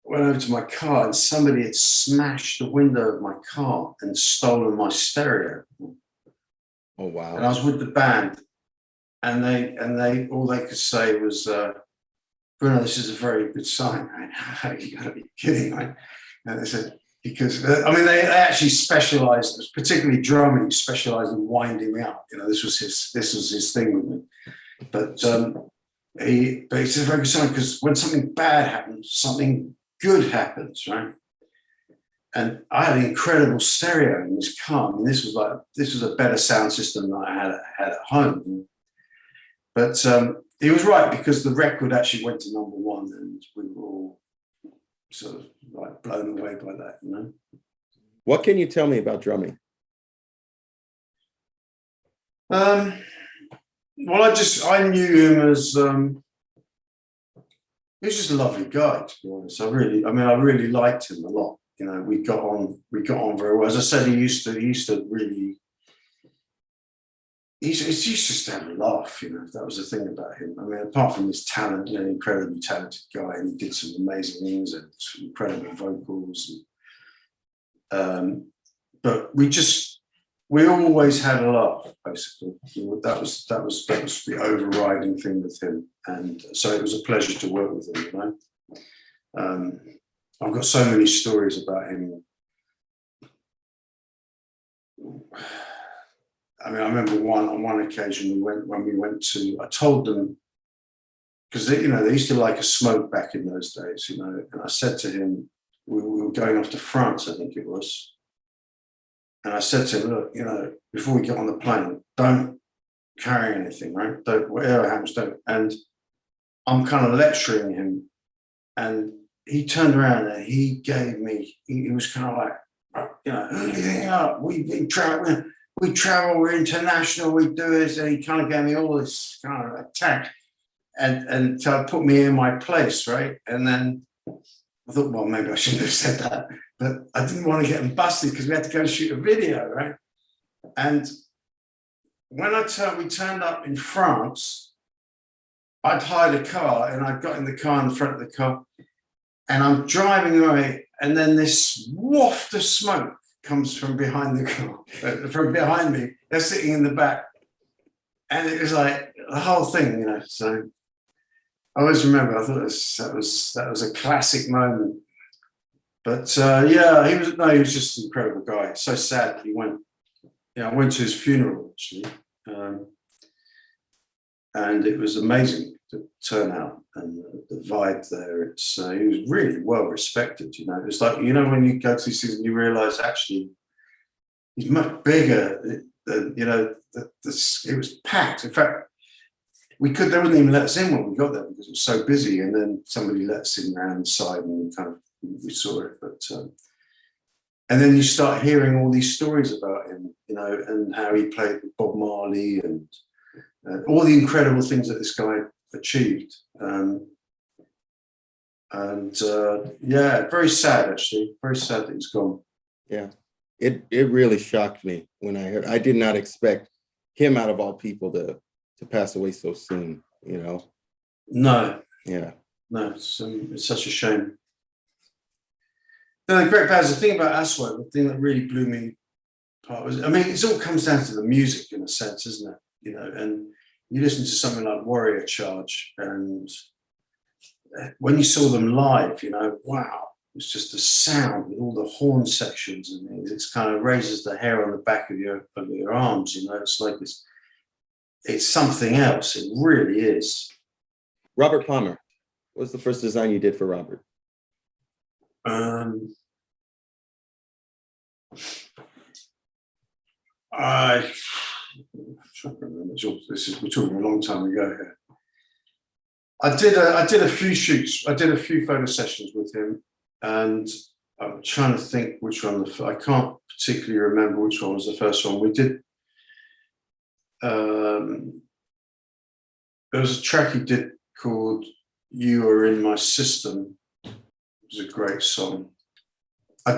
went over to my car, and somebody had smashed the window of my car and stolen my stereo. Oh wow! And I was with the band, and they all they could say was, "Bruno, this is a very good sign, right? You got to be kidding, right?" And they said, because I mean, they actually specialised, particularly drumming, specialised in winding me up. You know, this was his thing with me. But it's a very good sign, because when something bad happens, something good happens, right? And I had an incredible stereo in this car. I mean, this was a better sound system than I had at home. But he was right, because the record actually went to #1, and we were all sort of like blown away by that, you know. What can you tell me about drumming? Well, I knew him as he was just a lovely guy, to be honest. I really liked him a lot. You know, we got on very well. As I said, he used to just have a laugh, you know. That was the thing about him. I mean, apart from his talent, you know, incredibly talented guy, and he did some amazing things and some incredible vocals. But we always had a laugh, basically. That was the overriding thing with him, and so it was a pleasure to work with him, you know. I've got so many stories about him. I mean, I remember on one occasion I told them, because they used to like a smoke back in those days, you know, and I said to him, we were going off to France, I think it was, and I said to him, look, you know, before we get on the plane, don't carry anything, right? Don't, whatever happens, don't. And I'm kind of lecturing him, and he turned around and he was kind of like, you know, who do you think you are? We travel, we're international, we do this, and he kind of gave me all this kind of attack, and to put me in my place, right? And then I thought, well, maybe I shouldn't have said that, but I didn't want to get him busted, because we had to go and shoot a video, right? And when we turned up in France, I'd hired a car, and I got in the car, in the front of the car, and I'm driving away, and then this waft of smoke comes from behind the car, from behind me. They're sitting in the back, and it was like the whole thing, you know. So I always remember. I thought that was a classic moment. But yeah, he was just an incredible guy. So sad that he went. Yeah, I went to his funeral actually, and it was amazing, the turnout and the vibe there. He was really well respected, you know. It's like, you know, when you go to these things and you realize actually he's much bigger than, you know, it was packed. In fact, they wouldn't even let us in when we got there, because it was so busy, and then somebody let us in around the side, and we saw it. But and then you start hearing all these stories about him, you know, and how he played with Bob Marley, and all the incredible things that this guy achieved. Yeah, very sad, actually. Very sad that he's gone. Yeah, it really shocked me when I heard. I did not expect him, out of all people, to pass away so soon, you know. No. Yeah. No, it's such a shame. No, the great bands, the thing about Aswad, the thing that really blew me apart was, I mean, it all comes down to the music in a sense, isn't it? You know, and you listen to something like Warrior Charge, and when you saw them live, you know, wow, it's just the sound with all the horn sections, and it's kind of raises the hair on the back of your arms. You know, it's like it's something else. It really is. Robert Palmer, what was the first design you did for Robert? I can't remember. We're talking a long time ago here. I did a few shoots. I did a few photo sessions with him, and I'm trying to think which one. I can't particularly remember which one was the first one we did. There was a track he did called "You Are in My System." It was a great song. We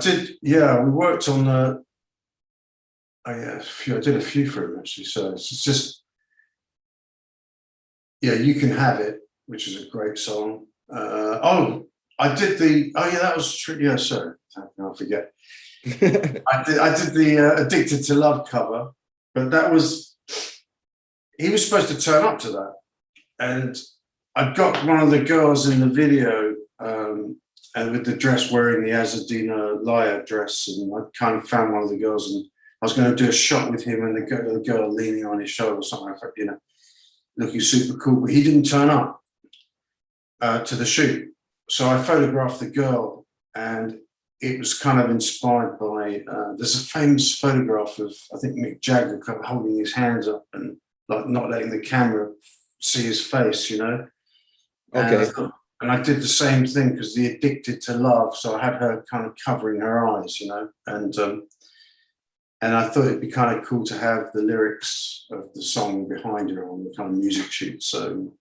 worked on the. I did a few for him actually. So it's just, You Can Have It, which is a great song. That was true. Yeah, sorry, how can I forget? I did the Addicted to Love cover, but he was supposed to turn up to that, and I got one of the girls in the video, and with the dress wearing the Azadina Laya dress, and I kind of found one of the girls, and I was going to do a shot with him and the girl leaning on his shoulder or something like that, you know, looking super cool, but he didn't turn up to the shoot. So I photographed the girl, and it was kind of inspired by, there's a famous photograph of, I think, Mick Jagger kind of holding his hands up and like not letting the camera see his face, you know? Okay. And I did the same thing because the Addicted to Love, so I had her kind of covering her eyes, you know? And I thought it'd be kind of cool to have the lyrics of the song behind her on the kind of music sheet. So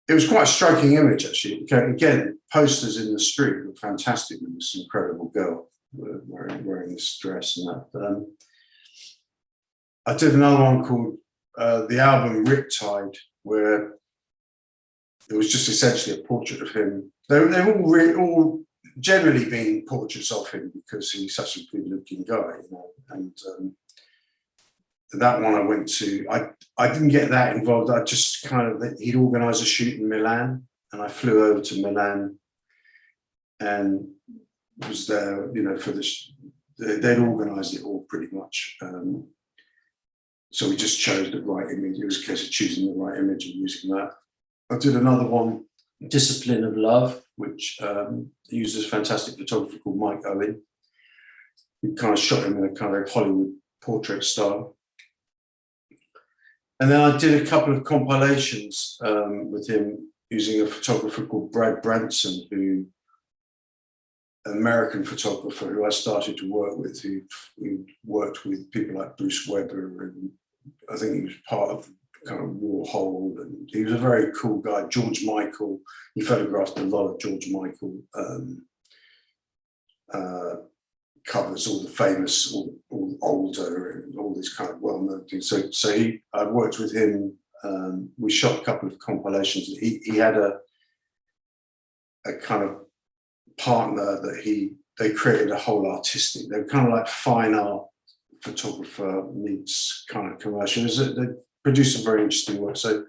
it was quite a striking image, actually. Again, posters in the street were fantastic with this incredible girl wearing this dress and that. I did another one called the album Riptide, where it was just essentially a portrait of him. They've all generally been portraits of him because he's such a good-looking guy, you know. And that one I went to. I didn't get that involved. I just he'd organised a shoot in Milan, and I flew over to Milan, and was there, you know, for this. They'd organised it all pretty much. So we just chose the right image. It was a case of choosing the right image and using that. I did another one, Discipline of Love, which uses a fantastic photographer called Mike Owen. We kind of shot him in a kind of Hollywood portrait style. And then I did a couple of compilations with him using a photographer called Brad Branson, an American photographer who I started to work with, who worked with people like Bruce Weber, and I think he was part of kind of Warhol, and he was a very cool guy. George Michael, he photographed a lot of George Michael covers, all the famous, all older, and all these kind of well-known things. So I worked with him. We shot a couple of compilations. He had a kind of partner that they created a whole artistic. They're kind of like fine art photographer meets kind of commercial. They produced some very interesting work. So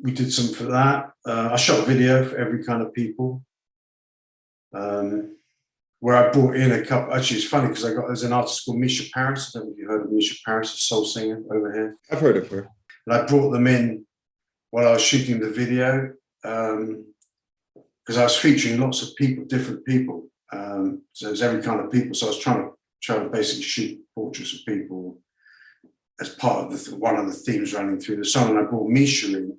we did some for that. I shot a video for Every Kind of People, where I brought in a couple. Actually, it's funny because there's an artist called Misha Paris. I don't know if you heard of Misha Paris, a soul singer over here. I've heard of her. And I brought them in while I was shooting the video, because I was featuring lots of people, different people. So it was Every Kind of People. So I was trying to basically shoot portraits of people as part of one of the themes running through the song. And I brought Misha in,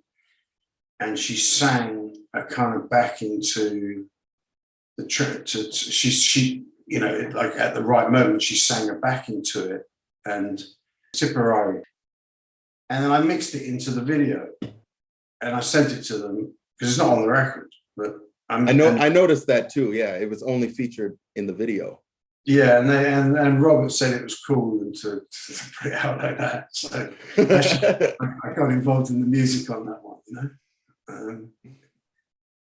and she sang a kind of back into the track. She, you know, like at the right moment, she sang a back into it, and Tipperary. And then I mixed it into the video, and I sent it to them because it's not on the record. But I noticed that too. Yeah, it was only featured in the video. Yeah, and Robert said it was cool and to put it out like that. So I got involved in the music on that one, you know.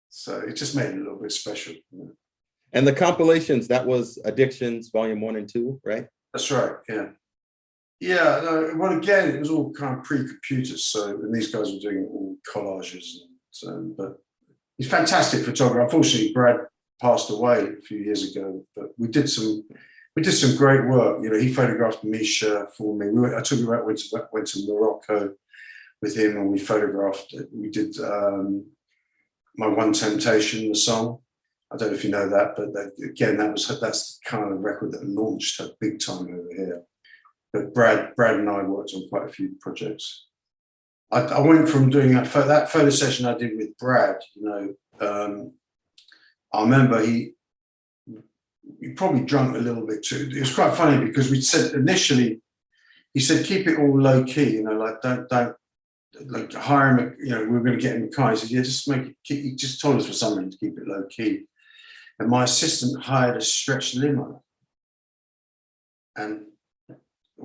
So it just made it a little bit special. You know? And the compilations, that was Addictions Volume 1 and 2, right? That's right. Yeah. Yeah, no, well, again, it was all kind of pre-computers, so and these guys were doing all collages, and so, but he's a fantastic photographer. Unfortunately, Brad passed away a few years ago, but we did some great work. You know, he photographed Misha for me. I took him out, went to Morocco with him, and we photographed. We did My One Temptation, the song. I don't know if you know that, but again, that's the kind of record that launched her big time over here. But Brad and I worked on quite a few projects. I went from doing that photo session I did with Brad. You know, I remember he probably drunk a little bit too. It was quite funny because we said initially, he said keep it all low key. You know, like don't like hire him. You know, we were going to get him a car. He said, yeah, just he just told us for something to keep it low key. And my assistant hired a stretch limo, and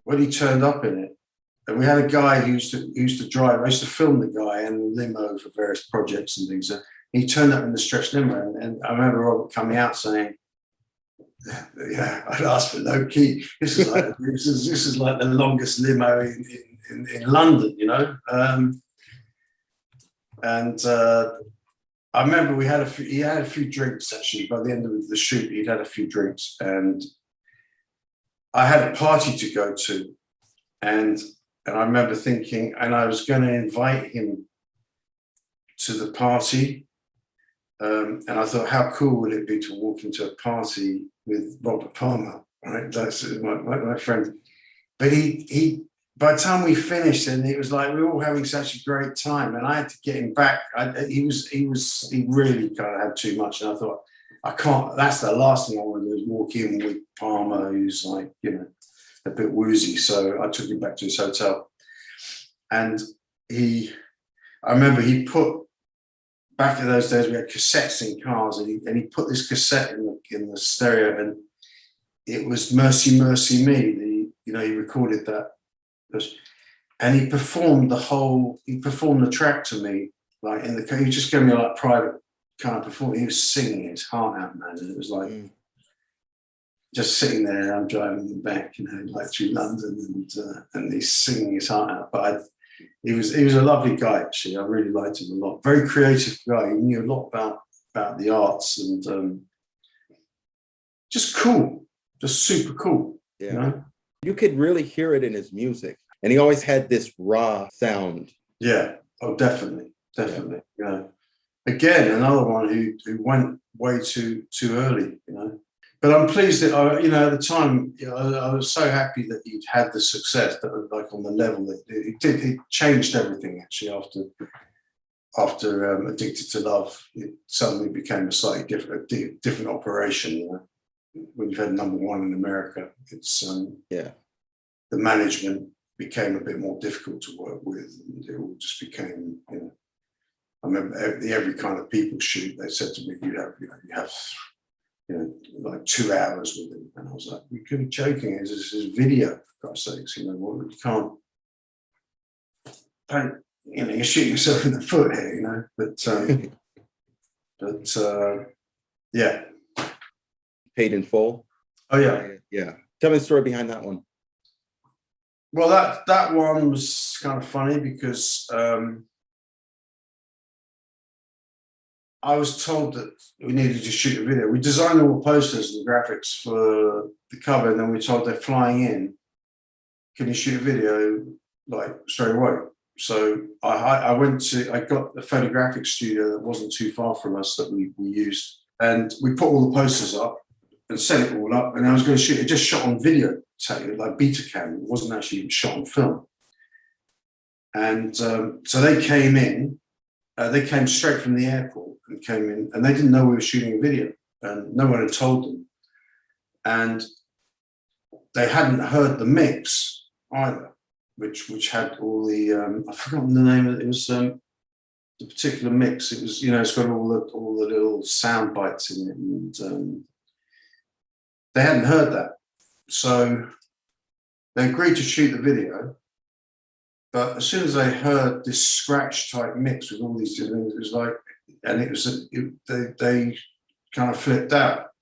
when he turned up in it, and we had a guy who used to drive. I used to film the guy and the limo for various projects and things. And he turned up in the stretch limo, and I remember Robert coming out saying, "Yeah, I'd asked for low key. This is like this is like the longest limo in London, you know." And I remember he had a few drinks actually. By the end of the shoot, he'd had a few drinks, and I had a party to go to, and I remember thinking, and I was going to invite him to the party, and I thought, how cool would it be to walk into a party with Robert Palmer, right? That's my friend. But he by the time we finished, and it was like we were all having such a great time, and I had to get him back. He really kind of had too much, and I thought, I can't. That's the last thing I want to do is walk in with Palmer, who's like, you know, a bit woozy. So I took him back to his hotel, and I remember he put, back in those days we had cassettes in cars, and he put this cassette in the stereo, and it was Mercy Mercy Me. He recorded that, and he performed the track to me, like in the, he just gave me a like private kind of performance. He was singing his heart out, man, and it was like just sitting there. I'm driving in the back, you know, like through London, and he's singing his heart out. But he was a lovely guy, actually. I really liked him a lot. Very creative guy. He knew a lot about the arts, and just cool, just super cool. Yeah. You know? You could really hear it in his music. And he always had this raw sound. Yeah. Oh, definitely. Definitely. Yeah. You know, again, another one who went way too early, you know. But I'm pleased that at the time, I was so happy that he'd had the success that was like on the level that it changed everything actually after Addicted to Love. It suddenly became a slightly different operation. You know? When you've had #1 in America, it's the management became a bit more difficult to work with, and it all just became, you know. I remember every kind of people shoot, they said to me, you have like 2 hours with him, and I was like, we could be joking. This is video, for God's sakes, you know. Well, you can't, you shoot yourself in the foot here, you know. But yeah. Paid in Full. Oh yeah. Yeah. Tell me the story behind that one. Well, that one was kind of funny because I was told that we needed to shoot a video. We designed all the posters and graphics for the cover, and then we were told they're flying in. Can you shoot a video like straight away? So I got a photographic studio that wasn't too far from us that we used, and we put all the posters up and set it all up. And I was going to shoot it, just shot on video, like Betacam. It wasn't actually even shot on film. And so they came in. They came straight from the airport and came in, and they didn't know we were shooting a video, and no one had told them. And they hadn't heard the mix either, which had all the I've forgotten the name of it. It was the particular mix. It was, it's got all the little sound bites in it, and they hadn't heard that, so they agreed to shoot the video. But as soon as they heard this scratch type mix with all these things, it was like, and they kind of flipped out,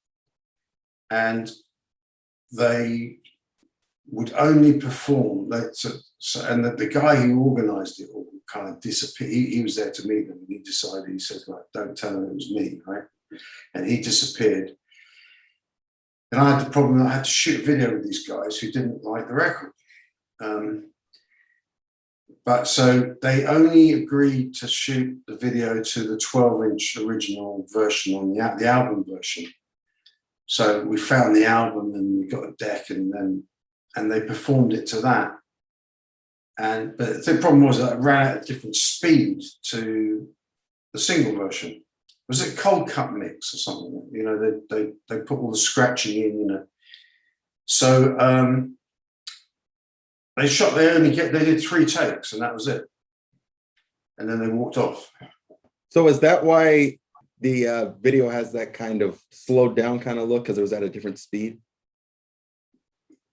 and they would only perform. And the guy who organised it all kind of disappeared. He was there to meet them, and he decided. He said, "Like, don't tell them it was me," right? And he disappeared. And I had the problem that I had to shoot a video with these guys who didn't like the record. But so they only agreed to shoot the video to the 12-inch original version on the album version. So we found the album and we got a deck, and they performed it to that. But the problem was that it ran at a different speed to the single version. Was it cold cut mix or something? You know, they put all the scratching in, you know. So they did 3 takes, and that was it. And then they walked off. So is that why the video has that kind of slowed down kind of look, because it was at a different speed?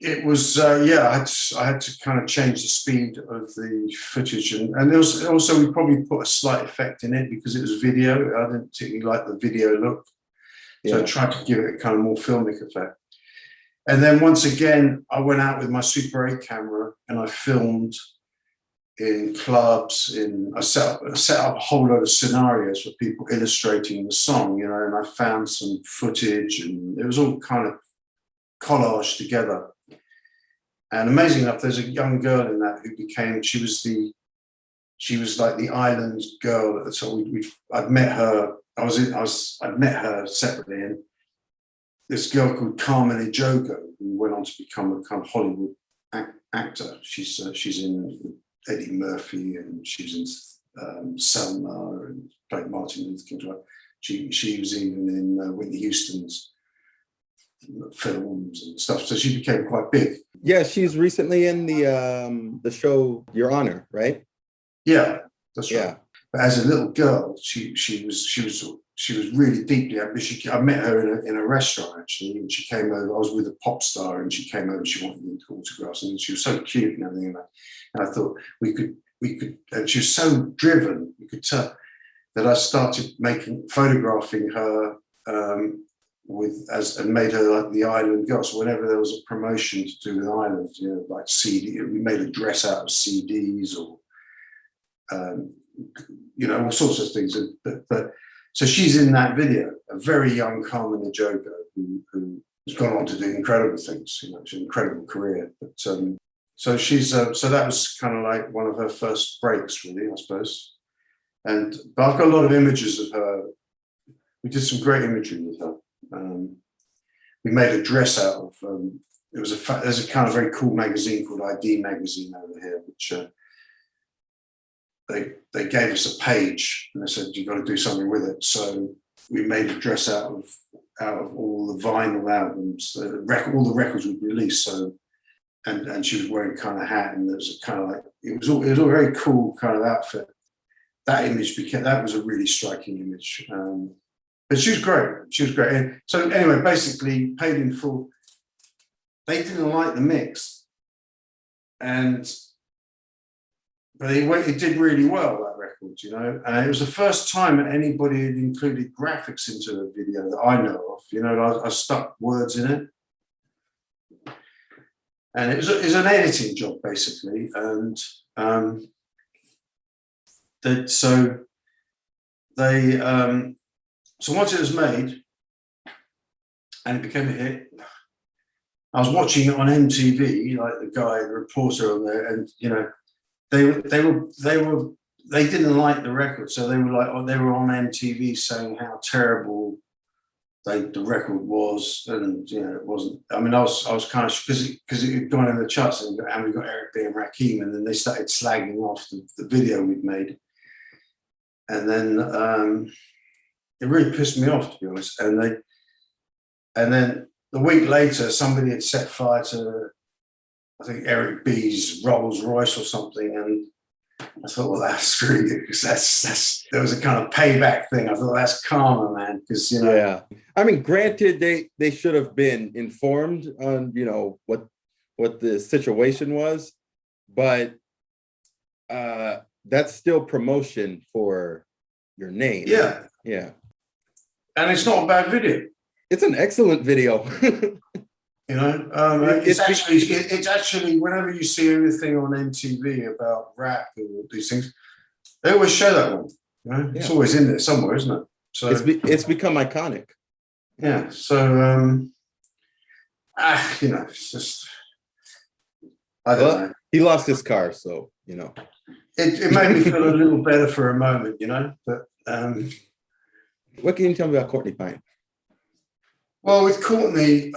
It was, I had to kind of change the speed of the footage, and there was also, we probably put a slight effect in it because it was video. I didn't particularly like the video look, so I tried to give it a kind of more filmic effect. And then once again, I went out with my Super 8 camera and I filmed in clubs. I set up a whole load of scenarios for people illustrating the song, you know, and I found some footage, and it was all kind of collaged together. And amazing enough, there's a young girl in that who became, she was like the island girl. So I'd met her. I'd met her separately, and this girl called Carmen Ejogo, who went on to become a kind of Hollywood actor. She's in Eddie Murphy, and she's in Selma, and played Martin Luther King. She was even in Whitney Houston's films and stuff. So she became quite big. Yeah, she's recently in the show Your Honor, right? Yeah, that's right. But as a little girl, she was really deeply ambitious. I met her in a restaurant actually, and she came over. I was with a pop star, and she came over. And she wanted me to autographs, and she was so cute and everything. And I thought we could. And she was so driven. You could tell that I started photographing her and made her like the island girl. So whenever there was a promotion to do with islands, you know, like CD, we made a dress out of CDs or. You know, all sorts of things. But so she's in that video, a very young Carmen Ejogo, who has gone on to do incredible things. You know, it's an incredible career. But so she's so that was kind of like one of her first breaks, really, I suppose. But I've got a lot of images of her. We did some great imagery with her. We made a dress out of. There's a kind of very cool magazine called ID Magazine over here, which. They gave us a page and they said, you've got to do something with it. So we made a dress out of all the vinyl albums, all the records we'd released. So, and she was wearing kind of hat, and there was a kind of like, it was all a very cool kind of outfit. That was a really striking image. But she was great. And so anyway, basically paid in full. They didn't like the mix, but it did really well, that record, you know. And it was the first time that anybody had included graphics into a video that I know of. You know, I stuck words in it. And it was an editing job, basically. And so once it was made and it became a hit, I was watching it on MTV, like the reporter on there, and, you know, they didn't like the record, so they were on MTV saying how terrible the record was, and you know it wasn't. I mean, I was kind of because it had gone in the charts, and we got Eric B and Rakim, and then they started slagging off the video we'd made, and then it really pissed me off, to be honest. And then a week later, somebody had set fire to, I think, Eric B's Rolls Royce or something, and I thought, well, that's screwed it, because there was a kind of payback thing. I thought, that's karma, man, because, you know. Yeah, I mean, granted, they should have been informed on, you know, what the situation was, but that's still promotion for your name. Yeah, and it's not a bad video. It's an excellent video. You know, it's actually whenever you see anything on MTV about rap or these things, they always show that one. You know, it's always in there somewhere, isn't it? So it's become iconic. Yeah. So you know, it's just I don't know. He lost his car, so you know. It made me feel a little better for a moment, you know. But what can you tell me about Courtney Pine? well, with Courtney,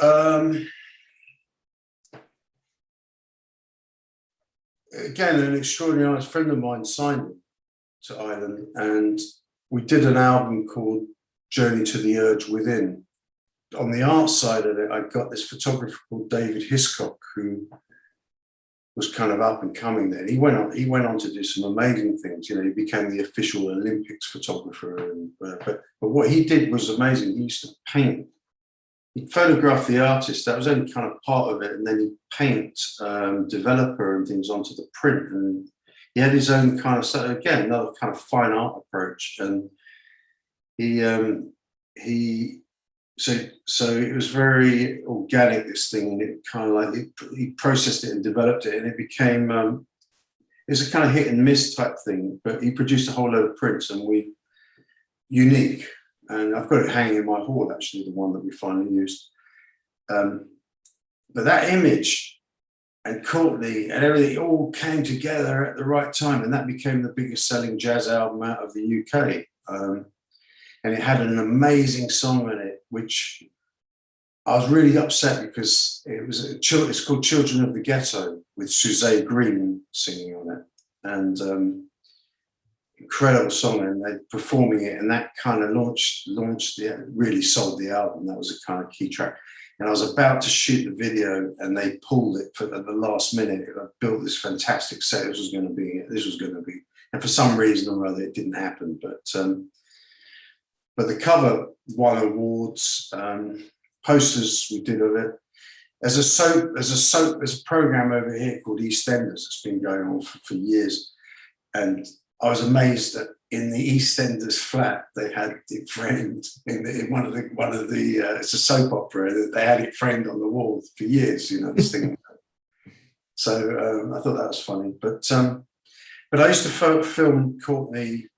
again, an extraordinary artist friend of mine signed him to Island, and we did an album called Journey to the Urge Within. On the art side of it, I got this photographer called David Hiscock, who was kind of up and coming then. He went on to do some amazing things. You know, he became the official Olympics photographer. And but what he did was amazing. He used to paint. He'd photograph the artist. That was only kind of part of it. And then he'd paint developer and things onto the print. And he had his own kind of, so again, another kind of fine art approach. And so it was very organic, this thing, and it kind of like he processed it and developed it, and it became it was a kind of hit and miss type thing. But he produced a whole load of prints, and unique. And I've got it hanging in my hall, actually, the one that we finally used. But that image and Courtney and everything all came together at the right time, and that became the biggest selling jazz album out of the UK. And it had an amazing song in it, which I was really upset because it's called Children of the Ghetto with Suzanne Green singing on it. And incredible song, and they're performing it, and that kind of really sold the album. That was a kind of key track. And I was about to shoot the video, and they pulled it at the last minute. I built this fantastic set. This was going to be, and for some reason or other, it didn't happen. But the cover won awards, posters we did of it. There's a program over here called EastEnders that's been going on for years. And I was amazed that in the EastEnders flat, they had it framed in one of the it's a soap opera, that they had it framed on the wall for years, you know, this thing. So I thought that was funny. But I used to film Courtney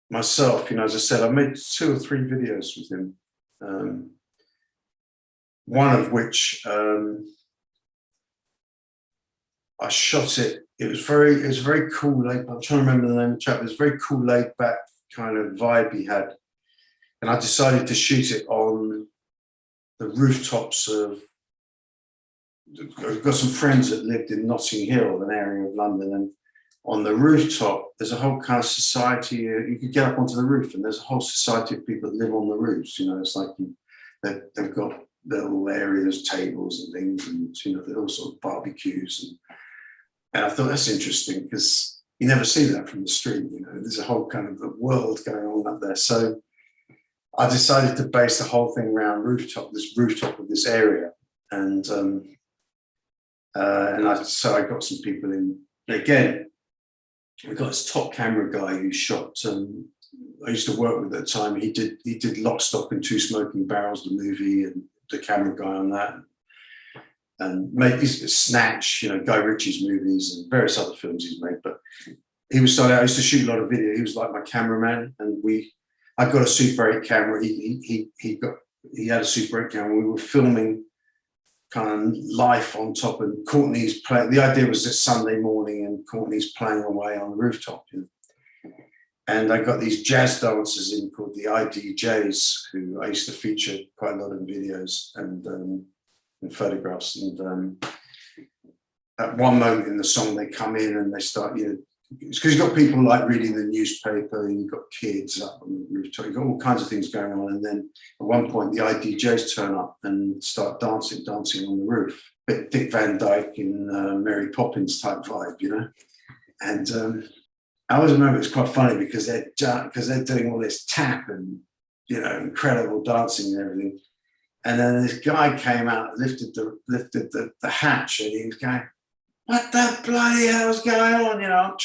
myself, you know, as I said, I made 2 or 3 videos with him. One of which I shot it. It was very cool. I'm trying to remember the name of the chap. It was a very cool, laid back kind of vibe he had. And I decided to shoot it on the rooftops of, I've got some friends that lived in Notting Hill, an area of London, and on the rooftop, there's a whole kind of society. You could get up onto the roof, and there's a whole society of people that live on the roofs. You know, it's like they've got little areas, tables and things, and you know, all sort of barbecues. And I thought that's interesting because you never see that from the street. You know, there's a whole kind of a world going on up there. So I decided to base the whole thing around this rooftop of this area, and so I got some people in again. We got this top camera guy who shot. I used to work with at the time. He did Lock, Stock and Two Smoking Barrels, the movie, and the camera guy on that, and made Snatch, you know, Guy Ritchie's movies and various other films he's made. But he was starting. I used to shoot a lot of video. He was like my cameraman, and I got a Super 8 camera. He had a Super 8 camera. We were filming kind of life on top, and Courtney's playing. The idea was this Sunday morning, and Courtney's playing away on the rooftop. You know? And I got these jazz dancers in called the IDJs, who I used to feature quite a lot in videos and photographs. And at one moment in the song, they come in and they start, you know, because you've got people like reading the newspaper, and you've got kids up on the rooftop, you've got all kinds of things going on. And then at one point, the IDJs turn up and start dancing on the roof. Bit Dick Van Dyke in Mary Poppins type vibe, you know. And I always remember it's quite funny because they're doing all this tap and, you know, incredible dancing and everything. And then this guy came out, lifted the hatch, and he was going, "What the bloody hell's going on? You know,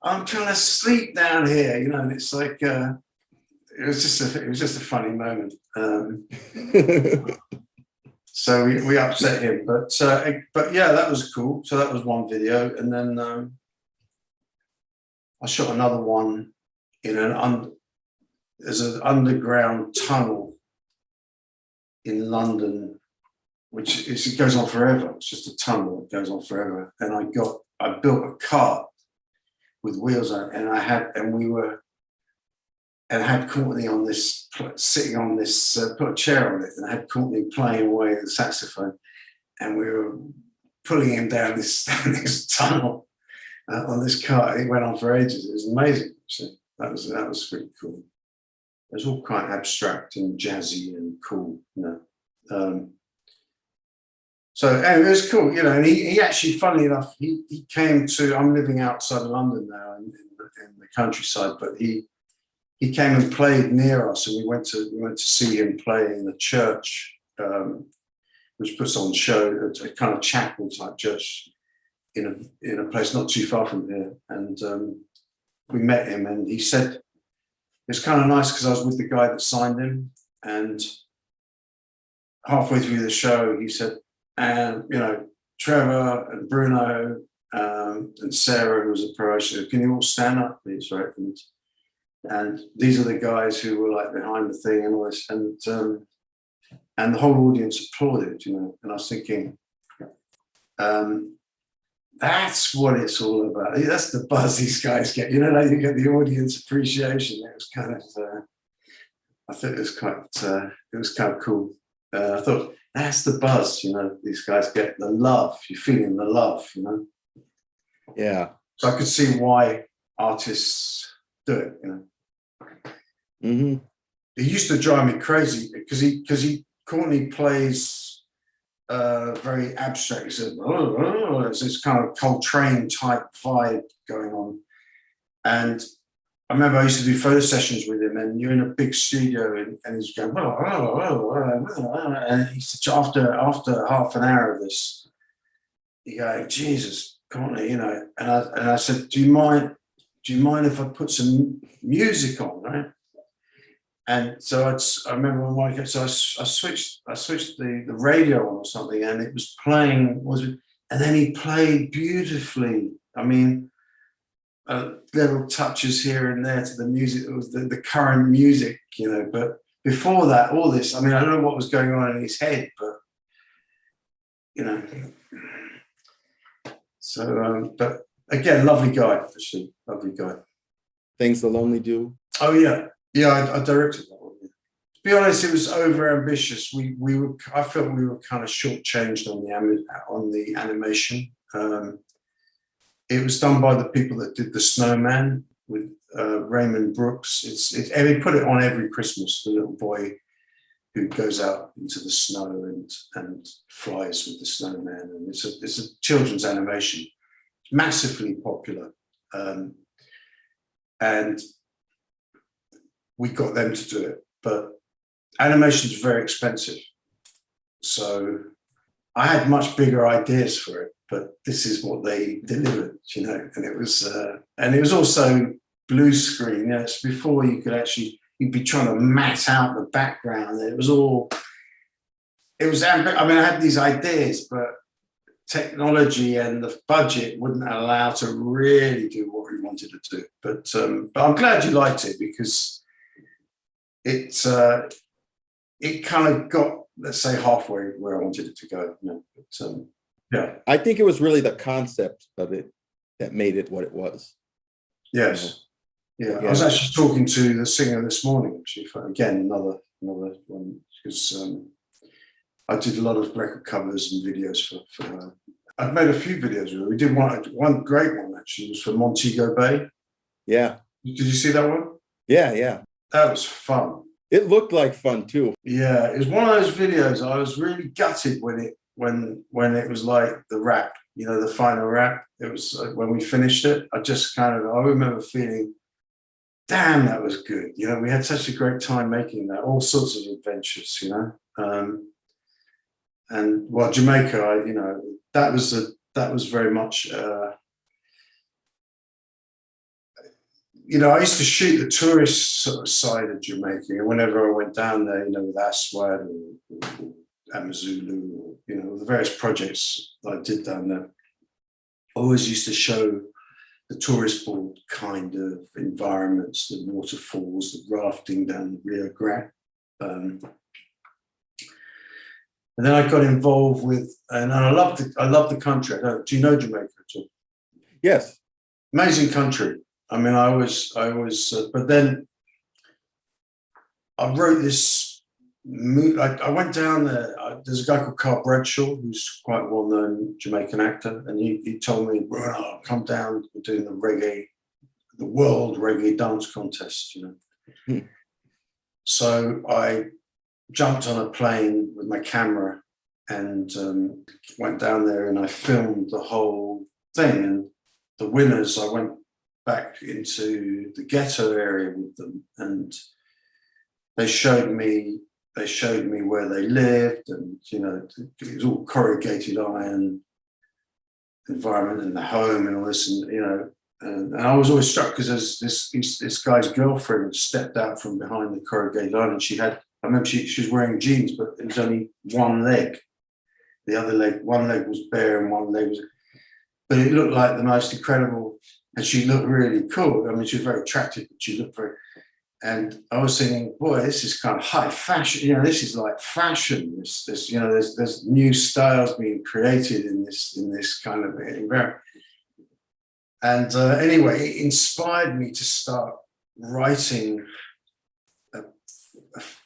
I'm trying to sleep down here, you know." And it's like it was just a funny moment. So we upset him, but yeah, that was cool. So that was one video, and then I shot another one in there's an underground tunnel in London, which it goes on forever. It's just a tunnel that goes on forever. And I built a cart with wheels on it, and I had Courtney on this, sitting on this, put a chair on it, and I had Courtney playing away the saxophone, and we were pulling him down this tunnel on this cart. It went on for ages. It was amazing. So that was pretty cool. It was all quite abstract and jazzy and cool, you know. So anyway, it was cool, you know. And he actually, funnily enough, he came to. I'm living outside of London now in the countryside, but he came and played near us, and we went to see him play in the church, which puts on show, a kind of chapel type church in a place not too far from here. And we met him, and he said it was kind of nice because I was with the guy that signed him, and halfway through the show, he said, and you know, Trevor and Bruno and Sarah, who was a promoter, can you all stand up, please, right? And these are the guys who were like behind the thing and all this, and the whole audience applauded, you know. And I was thinking, that's what it's all about. That's the buzz these guys get, you know. Like you get the audience appreciation. It was kind of, I thought it was kind of cool. I thought that's the buzz, you know. These guys get the love. You're feeling the love, you know. Yeah. So I could see why artists do it, you know. Mm-hmm. It used to drive me crazy because Courtney plays very abstract. It's this kind of Coltrane type vibe going on. And I remember I used to do photo sessions with him, and you're in a big studio, and he's going, and after half an hour of this, you go, Jesus, Courtney, you know. And I said, do you mind if I put some music on, right? And so I remember when I switched the radio on or something, and it was playing, and then he played beautifully. I mean, little touches here and there to the music. It was the current music, you know. But before that, all this, I mean, I don't know what was going on in his head, but you know. So, but again, lovely guy, actually, lovely guy. Things the Lonely Do. Oh yeah. Yeah, I directed that one. To be honest, it was over ambitious. I felt we were kind of shortchanged on the animation. It was done by the people that did the Snowman with Raymond Brooks. And they put it on every Christmas. The little boy who goes out into the snow and flies with the snowman, and it's a children's animation. It's massively popular, and we got them to do it, but animation is very expensive. So I had much bigger ideas for it, but this is what they delivered, you know. And it was also blue screen. You know, it's before you'd be trying to mat out the background. I mean, I had these ideas, but technology and the budget wouldn't allow to really do what we wanted to do. But I'm glad you liked it, because it kind of got, let's say, halfway where I wanted it to go. You know? But, yeah. I think it was really the concept of it that made it what it was. Yes. Yeah. I was actually talking to the singer this morning, actually, for, again, another one, because I did a lot of record covers and videos for her. I've made a few videos with her. We did one great one, actually, was for Montego Bay. Yeah. Did you see that one? Yeah. That was fun. It looked like fun too. Yeah, it was one of those videos. I was really gutted when it was like the rap, you know, the final rap. It was when we finished it. I remember feeling, damn, that was good. You know, we had such a great time making that. All sorts of adventures, you know. And well, Jamaica, you know, that was very much. You know, I used to shoot the tourist sort of side of Jamaica, and whenever I went down there, you know, with Aswad Amazulu, or, you know, the various projects that I did down there. I always used to show the tourist board kind of environments, the waterfalls, the rafting down the Rio Grande. And then I got involved with, and I love the country. Do you know Jamaica at all? Yes. Amazing country. I mean, I was, but then I wrote this. I went down there. There's a guy called Carl Bradshaw, who's quite a well-known Jamaican actor, and he told me, "Bruno, come down. We're doing the World Reggae Dance Contest." You know. So I jumped on a plane with my camera and went down there, and I filmed the whole thing. And the winners, I went back into the ghetto area with them, and they showed me where they lived, and you know, it was all corrugated iron environment in the home and all this, and you know, and I was always struck because there's this guy's girlfriend stepped out from behind the corrugated iron, and I remember she was wearing jeans, but it was only one leg. The other leg, one leg was bare and one leg was, but it looked like the most incredible, and she looked really cool. I mean, she was very attractive, but she looked very, and I was thinking, boy, this is kind of high fashion. You know, this is like fashion. This you know, there's new styles being created in this kind of environment. And anyway, it inspired me to start writing.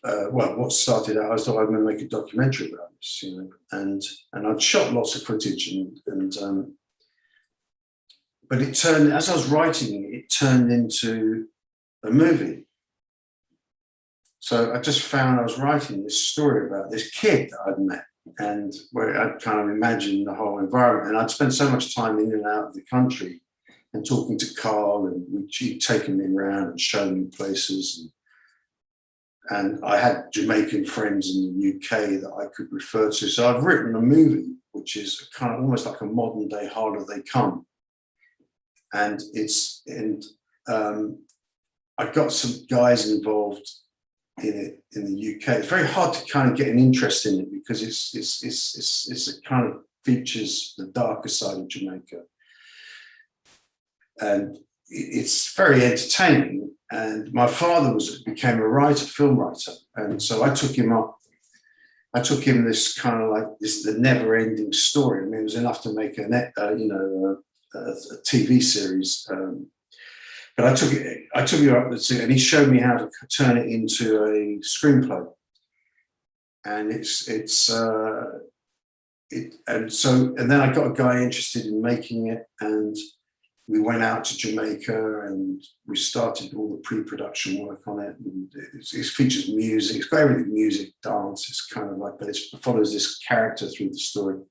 Well, what started out, I thought I'm going to make a documentary about this, you know, and I'd shot lots of footage, but it turned, as I was writing, it turned into a movie. So I just found I was writing this story about this kid that I'd met, and where I'd kind of imagined the whole environment, and I'd spent so much time in and out of the country and talking to Carl, and he'd taken me around and shown me places. And I had Jamaican friends in the UK that I could refer to. So I've written a movie, which is kind of almost like a modern day Harder They Come. And I got some guys involved in it in the UK. It's very hard to kind of get an interest in it because it kind of features the darker side of Jamaica. And it's very entertaining. And my father became a writer, film writer, and so I took him up. I took him this kind of like the never-ending story. I mean, it was enough to make a TV series. But I took it up, and he showed me how to turn it into a screenplay. And and then I got a guy interested in making it, and we went out to Jamaica and we started all the pre-production work on it. And it features music. It's got everything: music, dance. It's kind of like, but it follows this character through the story.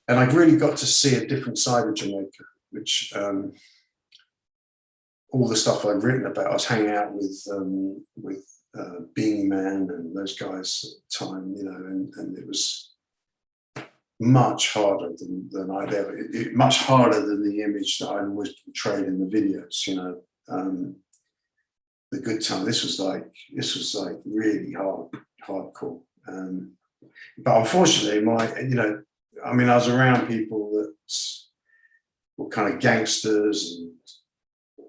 And I really got to see a different side of Jamaica, which all the stuff I'd written about. I was hanging out with Beanie Man and those guys at the time, you know, and it was much harder than I'd ever, much harder than the image that I always portrayed in the videos, you know. The good time. This was like really hardcore. But unfortunately, I was around people that were kind of gangsters, and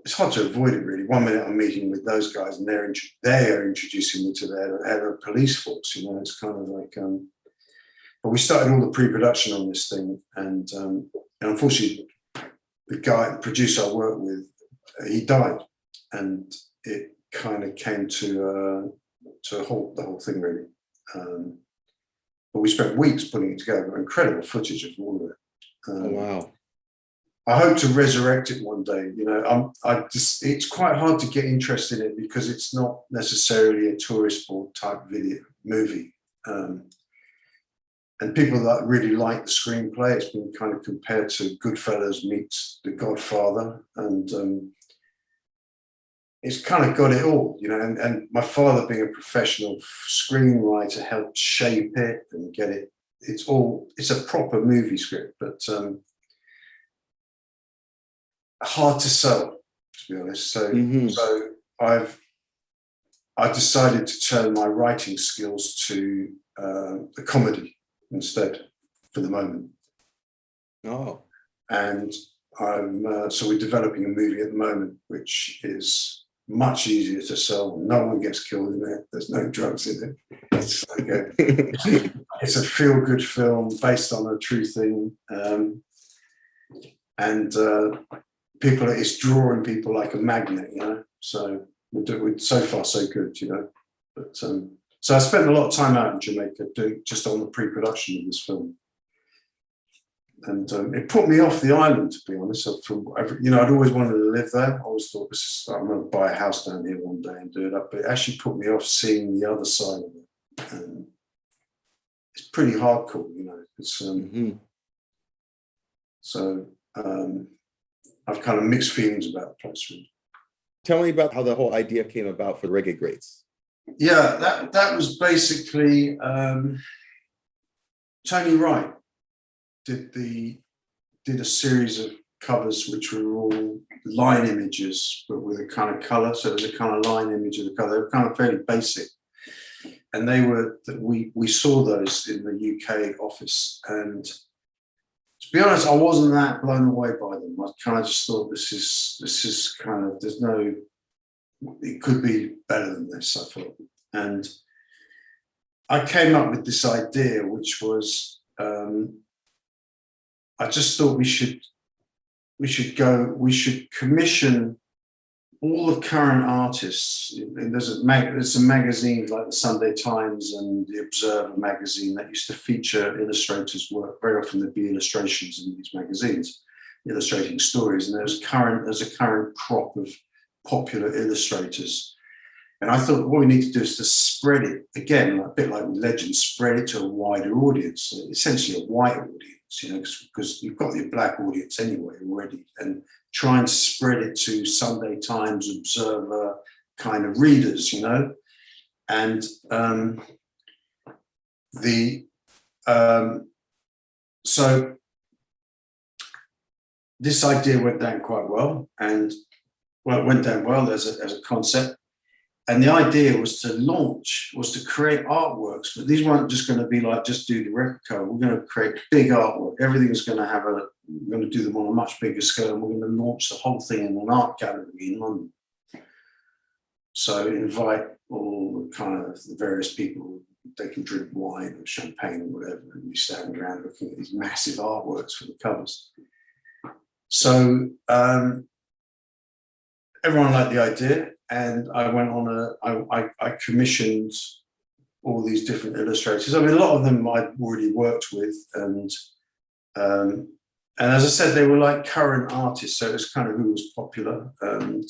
it's hard to avoid it really. One minute I'm meeting with those guys, and they are introducing me to their head of police force. You know, it's kind of like. But we started all the pre-production on this thing, and unfortunately, the producer I worked with, he died, and it kind of came to a halt, the whole thing really. But we spent weeks putting it together. Incredible footage of all of it. Oh, wow. I hope to resurrect it one day. You know, it's quite hard to get interest in it because it's not necessarily a tourist board type movie. And people that really like the screenplay, it's been kind of compared to Goodfellas meets The Godfather, and it's kind of got it all, you know. And my father, being a professional screenwriter, helped shape it and get it. It's a proper movie script, but hard to sell, to be honest. So, so I decided to turn my writing skills to a comedy instead for the moment. Oh, And so we're developing a movie at the moment, which is much easier to sell. No one gets killed in it. There's no drugs in it. It's like it's a feel-good film based on a true thing, and people. It's drawing people like a magnet, you know. So we're so far so good, you know. But so I spent a lot of time out in Jamaica doing just on the pre-production of this film. And it put me off the island, to be honest. You know, I'd always wanted to live there. I always thought I'm going to buy a house down here one day and do it up. But it actually put me off seeing the other side of it. And it's pretty hardcore, you know. It's so I've kind of mixed feelings about the place, really. Tell me about how the whole idea came about for the Reggae Greats. Yeah, that was basically Tony Wright did a series of covers which were all line images, but with a kind of color. So it was a kind of line image of the color. They were kind of fairly basic, and we saw those in the UK office. And to be honest, I wasn't that blown away by them. I kind of just thought this is kind of it could be better than this, I thought. And I came up with this idea, which was. I just thought we should commission all the current artists. There's some magazines like the Sunday Times and the Observer magazine that used to feature illustrators' work. Very often there'd be illustrations in these magazines, illustrating stories. And there's a current crop of popular illustrators. And I thought what we need to do is to spread it, again, a bit like Legend, spread it to a wider audience, essentially a white audience. You know, because you've got your black audience anyway already, and try and spread it to Sunday Times, Observer kind of readers, you know. And so this idea went down quite well, and it went down well as a concept. And the idea was to create artworks, but these weren't just going to be like, just do the record cover. We're going to create big artwork. Everything's going to we're going to do them on a much bigger scale. And we're going to launch the whole thing in an art gallery in London. So invite all the kind of the various people. They can drink wine or champagne or whatever, and we stand around looking at these massive artworks for the covers. So everyone liked the idea. And I went on I commissioned all these different illustrators. I mean, a lot of them I'd already worked with, and as I said, they were like current artists, so it was kind of who was popular. And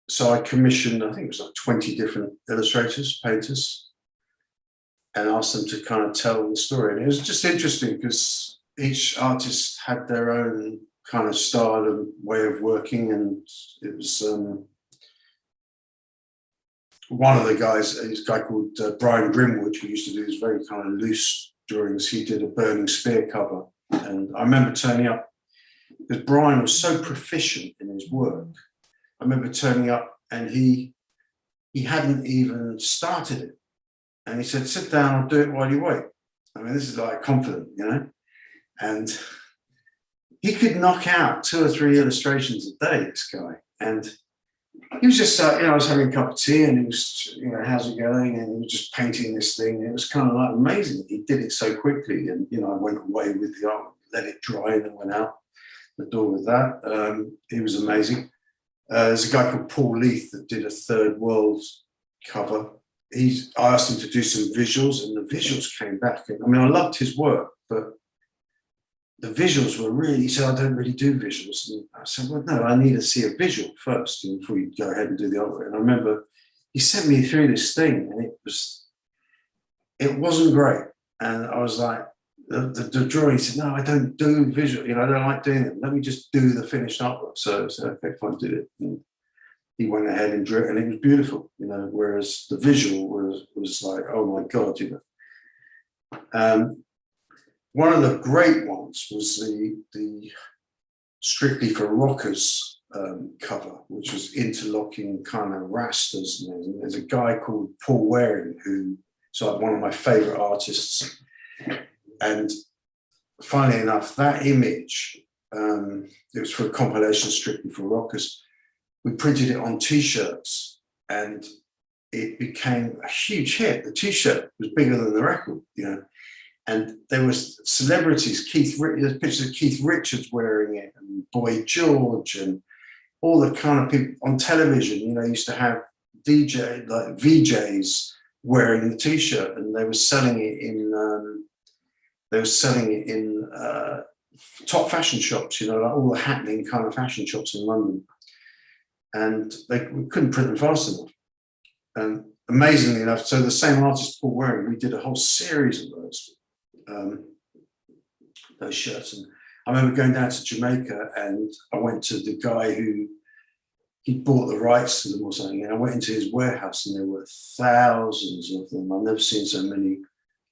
so I commissioned, I think it was like 20 different illustrators, painters, and asked them to kind of tell the story. And it was just interesting because each artist had their own kind of style and way of working, and it was one of the guys, this guy called Brian Grimwood, who used to do these very kind of loose drawings. He did a Burning Spear cover, and I remember turning up because Brian was so proficient in his work. I remember turning up and he hadn't even started it, and he said, "Sit down, I'll do it while you wait." I mean, this is like confident, you know, and he could knock out 2 or 3 illustrations a day, this guy. And he was just, I was having a cup of tea, and he was, how's it going? And he was just painting this thing. It was kind of like amazing. He did it so quickly. And, I went away with the art, let it dry, and then went out the door with that. He was amazing. There's a guy called Paul Leith that did a Third World cover. I asked him to do some visuals, and the visuals came back. I mean, I loved his work, but the visuals were really, he said, "I don't really do visuals." And I said, "Well, no, I need to see a visual first before you go ahead and do the artwork." And I remember he sent me through this thing, and it wasn't great. And I was like, the drawing, he said, "No, I don't do visual, I don't like doing them. Let me just do the finished artwork." So I said, "Okay, fine, do it." And he went ahead and drew it, and it was beautiful, whereas the visual was like, oh my God, One of the great ones was the Strictly for Rockers cover, which was interlocking kind of rastas. And there's a guy called Paul Waring who's like one of my favorite artists. And funnily enough, that image, it was for a compilation strictly for rockers. We printed it on T-shirts and it became a huge hit. The T-shirt was bigger than the record, you know. And there was celebrities, there's pictures of Keith Richards wearing it, and Boy George, and all the kind of people on television, you know, used to have like VJs wearing the T-shirt, and they were selling it in top fashion shops, you know, like all the happening kind of fashion shops in London. And we couldn't print them fast enough. And amazingly enough, so the same artist, Paul Waring, we did a whole series of those shirts. And I remember going down to Jamaica, and I went to the guy who he bought the rights to them or something, and I went into his warehouse, and there were thousands of them. I've never seen so many.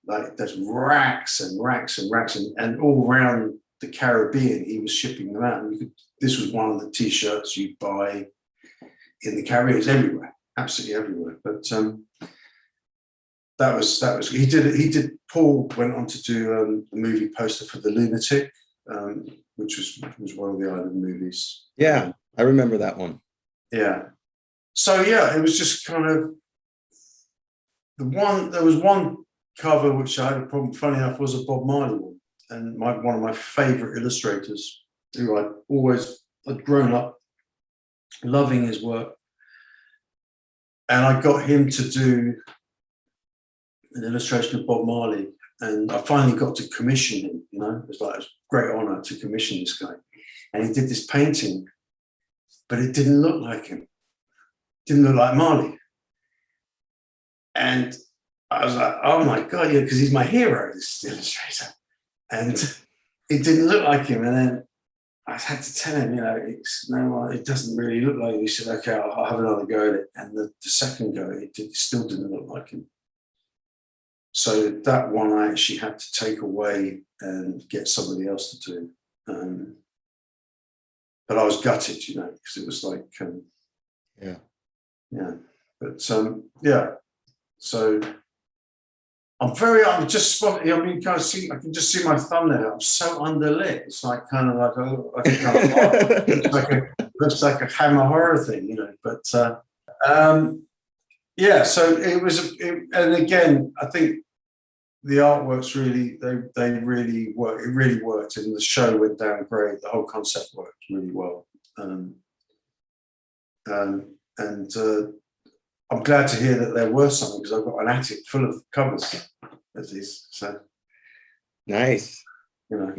Like there's racks and racks and racks, and all around the Caribbean, he was shipping them out. And this was one of the T-shirts you'd buy in the Caribbean. It's everywhere, absolutely everywhere. But that was he did. Paul went on to do the movie poster for The Lunatic, which was one of the island movies. Yeah, I remember that one. Yeah. So yeah, it was just kind of there was one cover which I had a problem, funny enough, was a Bob Marley one. And one of my favorite illustrators, who I'd grown up loving his work. And I got him to do an illustration of Bob Marley. And I finally got to commission him, you know, it was like a great honor to commission this guy. And he did this painting, but it didn't look like him. It didn't look like Marley. And I was like, oh my God, yeah, because he's my hero, this illustrator. And it didn't look like him. And then I had to tell him, you know, it doesn't really look like him. He said, okay, I'll have another go at it. And the second go, it still didn't look like him. So that one I actually had to take away and get somebody else to do. But I was gutted, you know, because it was like, yeah. But yeah. So I'm just spotting. I mean, I can just see my thumbnail. I'm so underlit. It's like kind of like looks like a Hammer horror thing, you know. But yeah. So it was, and again, I think the artworks really, they really worked. It really worked, and the show went down great. The whole concept worked really well. I'm glad to hear that there were some, because I've got an attic full of covers of these. So nice. You know,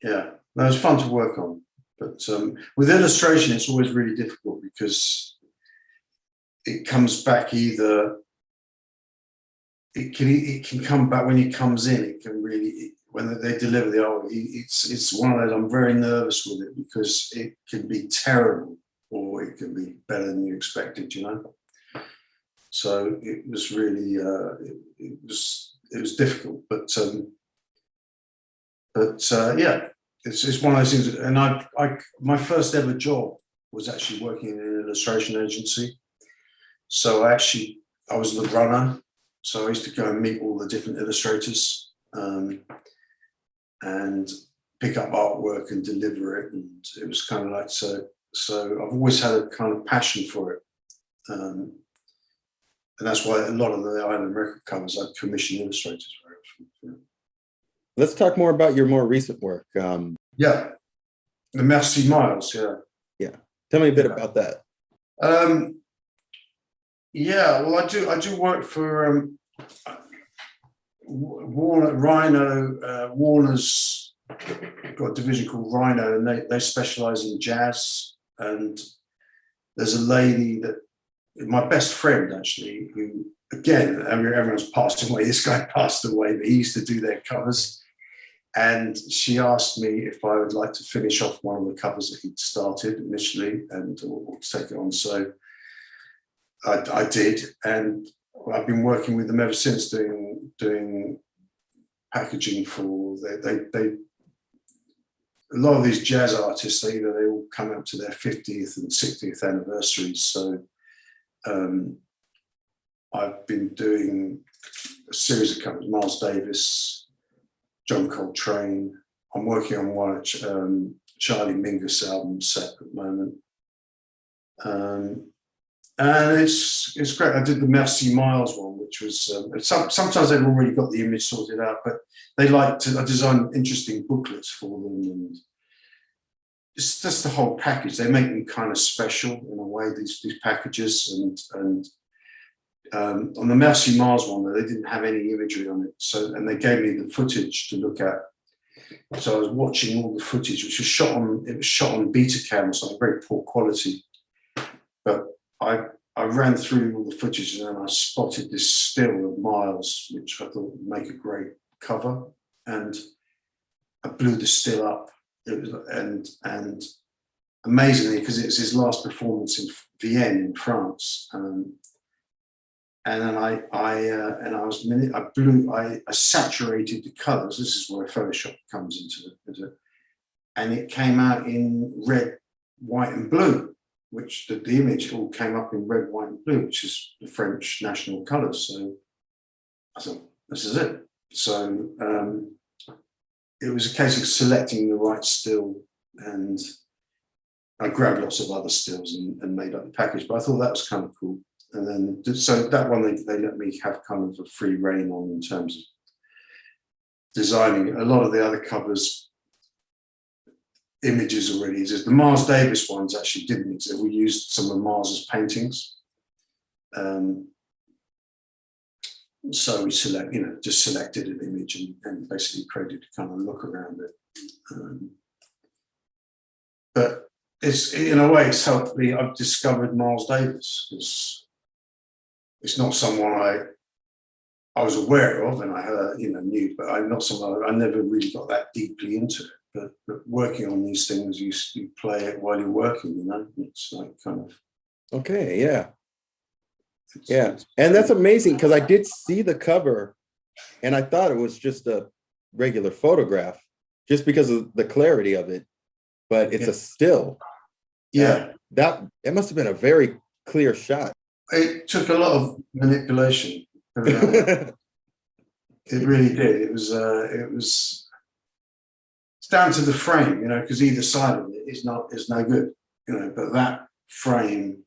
yeah. No, it's fun to work on. But with illustration, it's always really difficult because it comes back either. It can come back when it comes in. It can really, when they deliver the art, it's one of those. I'm very nervous with it because it can be terrible or it can be better than you expected. You know. So it was really it was difficult, but yeah, it's one of those things. And my first ever job was actually working in an illustration agency. So I was the runner. So I used to go and meet all the different illustrators and pick up artwork and deliver it. And it was kind of like so. I've always had a kind of passion for it. And that's why a lot of the island record covers I commission illustrators for. Let's talk more about your more recent work. Yeah, the Merci Miles. Yeah. Tell me a bit about that. Yeah, well, I do work for Rhino. Warner's got a division called Rhino, and they specialize in jazz. And there's a lady that, my best friend actually, who, again, everyone's passed away. This guy passed away, but he used to do their covers. And she asked me if I would like to finish off one of the covers that he'd started initially and or take it on. So I did, and I've been working with them ever since, doing packaging for a lot of these jazz artists, they all come up to their 50th and 60th anniversaries. So I've been doing a series of covers, Miles Davis, John Coltrane. I'm working on one at Charlie Mingus album set at the moment. And it's great. I did the Merci Miles one, which was, sometimes they've already got the image sorted out, but they like to, I design interesting booklets for them, and it's just the whole package. They make them kind of special in a way, these packages. And on the Merci Miles one, they didn't have any imagery on it. So, and they gave me the footage to look at. So I was watching all the footage, which was shot on Betacam or something, very poor quality. But I ran through all the footage, and then I spotted this still of Miles, which I thought would make a great cover. And I blew the still up. It was, and amazingly, because it was his last performance in Vienne in France. And then I saturated the colours. This is where Photoshop comes into it. And it came out in red, white, and blue, which the image all came up in red, white, and blue, which is the French national colours. So I thought, this is it. So it was a case of selecting the right still, and I grabbed lots of other stills and made up the package. But I thought that was kind of cool. And then, so that one they let me have kind of a free rein on in terms of designing. A lot of the other covers, images already exist. The Miles Davis ones actually didn't exist. We used some of Miles's paintings. So we just selected an image and basically created a kind of look around it. But it's, in a way, it's helped me. I've discovered Miles Davis, because it's not someone I was aware of, and I heard, knew, but I'm not someone, I never really got that deeply into it. But working on these things, you play it while you're working, it's like kind of. Okay, yeah. Yeah, and that's amazing, because I did see the cover and I thought it was just a regular photograph just because of the clarity of it, but it's a still. Yeah. It must have been a very clear shot. It took a lot of manipulation. It really did. It was it's down to the frame, because either side of it is no good, but that frame,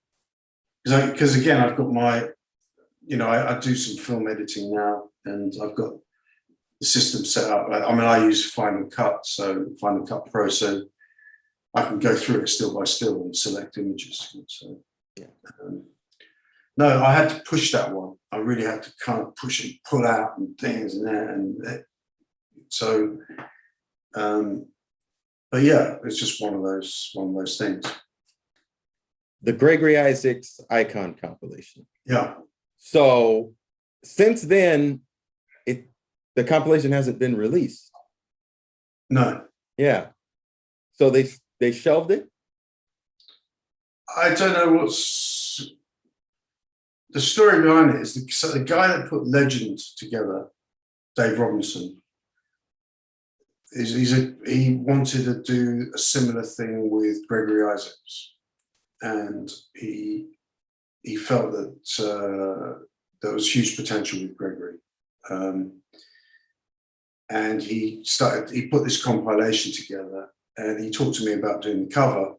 because again, I've got my, I do some film editing now, and I've got the system set up. I use Final Cut Pro, so I can go through it still by still and select images. So, yeah. No, I had to push that one. I really had to kind of push and pull out and things and that, and so. But yeah, it's just one of those things. The Gregory Isaacs Icon compilation. Yeah. So since then, the compilation hasn't been released. No. Yeah. So they shelved it? I don't know what's the story behind it. Is the guy that put Legend together, Dave Robinson, he wanted to do a similar thing with Gregory Isaacs, and he felt that there was huge potential with Gregory, and he put this compilation together, and he talked to me about doing the cover,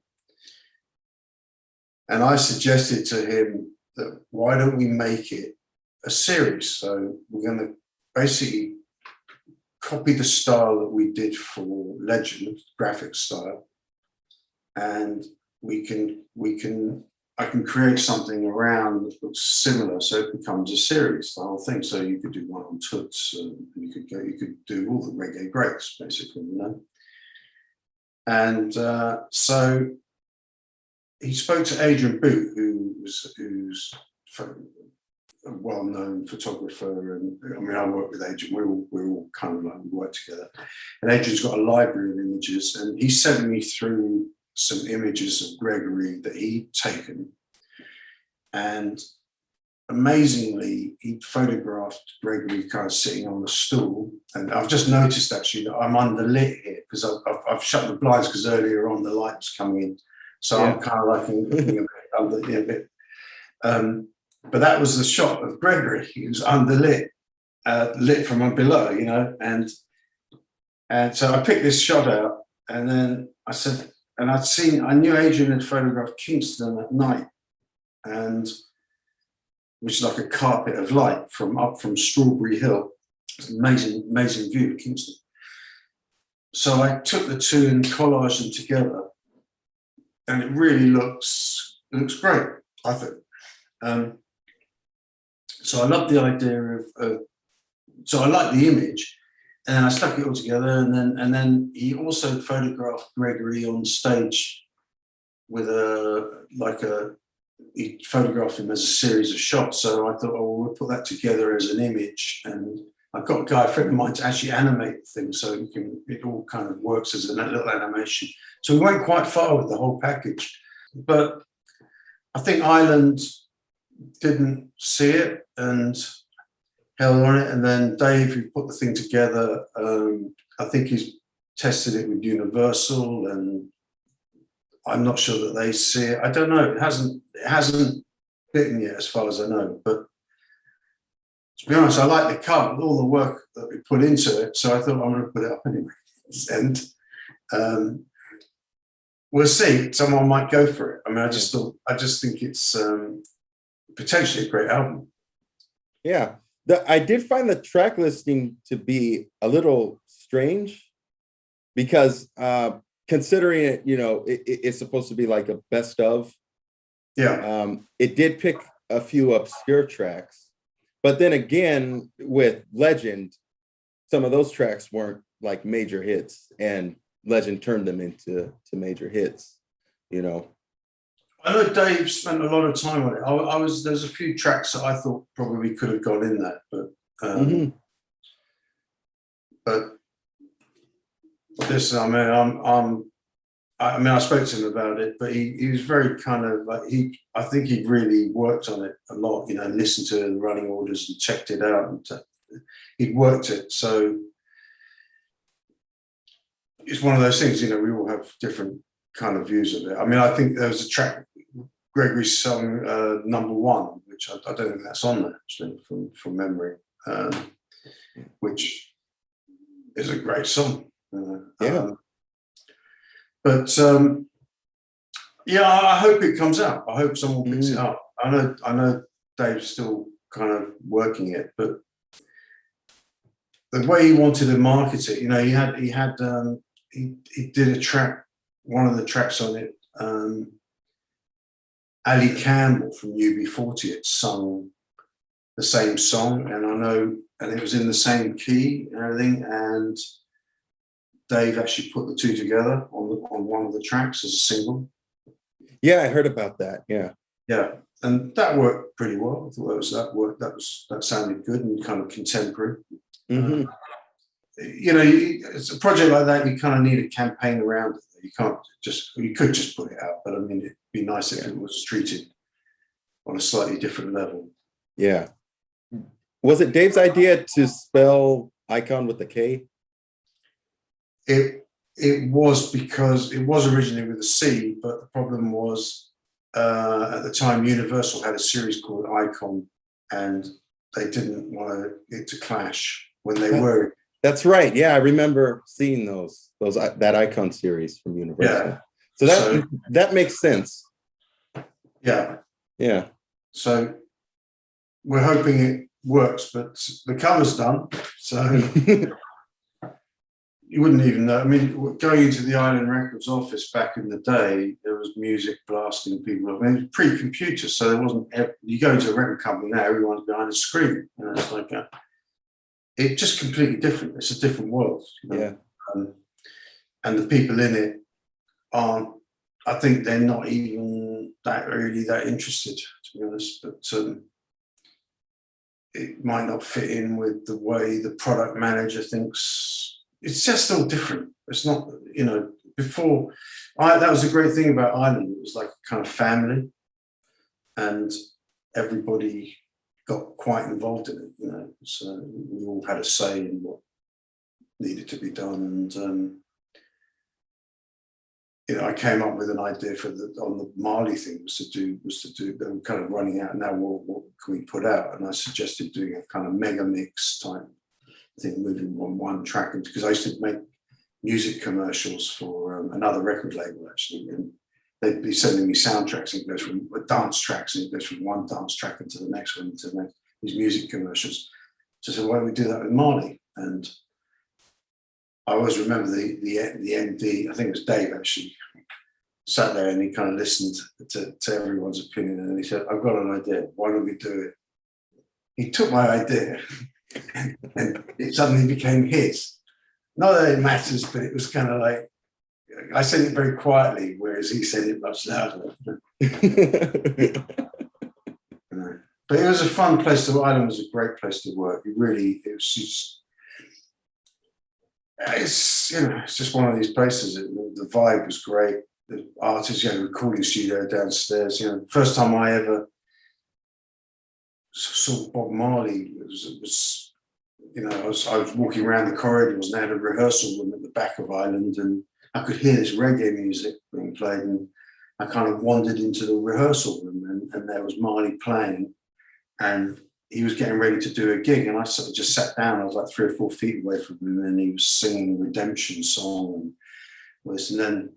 and I suggested to him that why don't we make it a series? So we're going to basically copy the style that we did for Legend, graphic style, and I can create something around that looks similar, so it becomes a series, the whole thing. So you could do one on Toots, and you could do all the reggae greats, basically, And so he spoke to Adrian Boot, who's a well-known photographer, and I work with Adrian. We're all kind of like, we work together. And Adrian's got a library of images, and he sent me through some images of Gregory that he'd taken, and amazingly, he photographed Gregory kind of sitting on the stool. And I've just noticed actually that I'm underlit here because I've shut the blinds because earlier on the light was coming in. So Yeah. I'm kind of like looking a bit under, yeah, a bit. But that was the shot of Gregory. He was underlit, lit from below, you know, and so I picked this shot out, and then I said, and I knew Adrian had photographed Kingston at night, and which is like a carpet of light up from Strawberry Hill. It's an amazing view of Kingston. So I took the two and collaged them together, and it really looks great, I think. So I love the idea of so I like the image, and then I stuck it all together, and then he also photographed Gregory on stage with he photographed him as a series of shots. So I thought, oh, well, we'll put that together as an image, and I've got a friend of mine to actually animate things, so it all kind of works as a little animation. So we went quite far with the whole package, but I think Ireland didn't see it and held on it, and then Dave, who put the thing together, I think he's tested it with Universal, and I'm not sure that they see it. I don't know. It hasn't bitten yet, as far as I know. But to be honest, I like the cover, all the work that we put into it. So I thought I'm going to put it up anyway. And we'll see. Someone might go for it. I mean, I just think it's potentially a great album. Yeah. I did find the track listing to be a little strange because considering it, you know, it's supposed to be like a best of. Yeah. It did pick a few obscure tracks, but then again, with Legend, some of those tracks weren't like major hits, and Legend turned them into major hits, you know. I know Dave spent a lot of time on it. There's a few tracks that I thought probably could have gone in that, but but this, I mean, I spoke to him about it, but he was very kind of like I think he'd really worked on it a lot, you know, listened to the running orders and checked it out, and he'd worked it. So it's one of those things, you know, we all have different kind of views of it. I mean, I think there was a track, Gregory's song Number One, which I don't think that's on there actually from memory, which is a great song. Yeah. But yeah, I hope it comes out. I hope someone picks it up. I know Dave's still kind of working it, but the way he wanted to market it, you know, he did a track, one of the tracks on it. Ali Campbell from UB40 had sung the same song, and I know, and it was in the same key and everything. And Dave actually put the two together on one of the tracks as a single. Yeah, I heard about that. Yeah. Yeah, and that worked pretty well. I thought that sounded good and kind of contemporary. Mm-hmm. You know, it's a project like that. You kind of need a campaign around it. You could just put it out, but I mean, it'd be nice if it was treated on a slightly different level. Yeah. Was it Dave's idea to spell icon with a K? It was, because it was originally with a C, but the problem was at the time Universal had a series called Icon, and they didn't want it to clash when they were. That's right. Yeah, I remember seeing that Icon series from Universal. Yeah. So that makes sense. Yeah. Yeah. So we're hoping it works, but the cover's done, so you wouldn't even know. I mean, going into the Island Records office back in the day, there was music blasting people. I mean, it was pre-computer, so there wasn't. You go into a record company now, everyone's behind a screen. You know, it's like it's just completely different. It's a different world. You know? Yeah. And the people in it aren't. I think they're not even that interested, to be honest. But it might not fit in with the way the product manager thinks. It's just all different. It's not, you know, before. That was the great thing about Ireland. It was like a kind of family, and everybody got quite involved in it, you know. So we all had a say in what needed to be done, and you know, I came up with an idea for on the Marley thing was to do. They were kind of running out now. What can we put out? And I suggested doing a kind of mega mix type thing, moving one track into, because I used to make music commercials for another record label actually, and they'd be sending me soundtracks, and it goes from dance tracks, and it goes from one dance track into the next one, into the next, these music commercials. So I said, why don't we do that with Marley? And I always remember the MD, I think it was Dave actually, sat there and he kind of listened to everyone's opinion, and he said, I've got an idea, why don't we do it? He took my idea and it suddenly became his. Not that it matters, but it was kind of like, I said it very quietly, whereas he said it much louder. You know. But it was a fun place to, Ireland was a great place to work. It was just, it's, you know, it's just one of these places. The vibe was great. The artists, you had a recording studio downstairs. You know, first time I ever saw Bob Marley was you know, I was walking around the corridors, and they had a rehearsal room at the back of Ireland, and I could hear this reggae music being played, and I kind of wandered into the rehearsal room, and there was Marley playing, and he was getting ready to do a gig, and I sort of just sat down. I was like 3 or 4 feet away from him, and he was singing a Redemption song, and then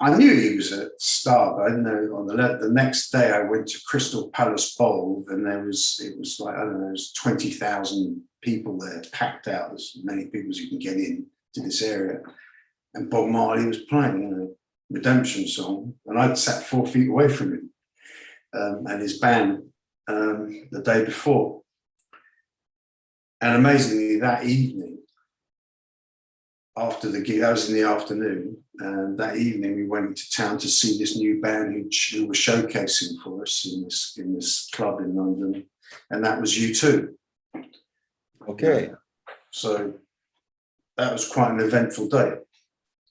I knew he was a star, but I didn't know. On the next day, I went to Crystal Palace Bowl, and it was like, I don't know, there was 20,000 people there, packed out, as many people as you can get in to this area. And Bob Marley was playing a Redemption song, and I'd sat 4 feet away from him and his band the day before. And amazingly, that evening, after the gig, that was in the afternoon, and that evening we went into town to see this new band who was showcasing for us in this club in London, and that was U2. Okay. So that was quite an eventful day.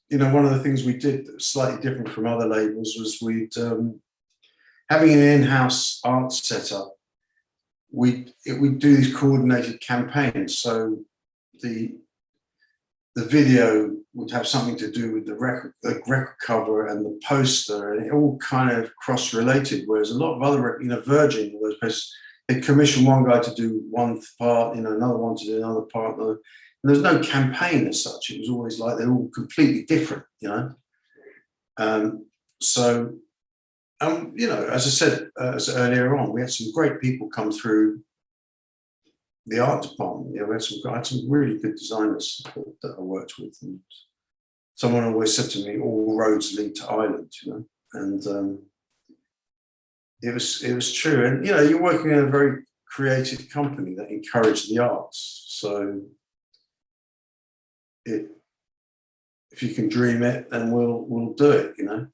You know, one of the things we did that was slightly different from other labels was we'd having an in-house art setup. We'd do these coordinated campaigns. So the video would have something to do with the record cover and the poster, and it all kind of cross-related. Whereas a lot of other, you know, Virgin, all those places, they'd commission one guy to do one part, you know, another one to do another part. And there's no campaign as such. It was always like they're all completely different, you know. You know, as I said earlier on, we had some great people come through the art department. You know, I had some really good designers that I worked with, and someone always said to me, "All roads lead to Ireland," you know, and it was true. And you know, you're working in a very creative company that encouraged the arts, so if you can dream it, then we'll do it, you know.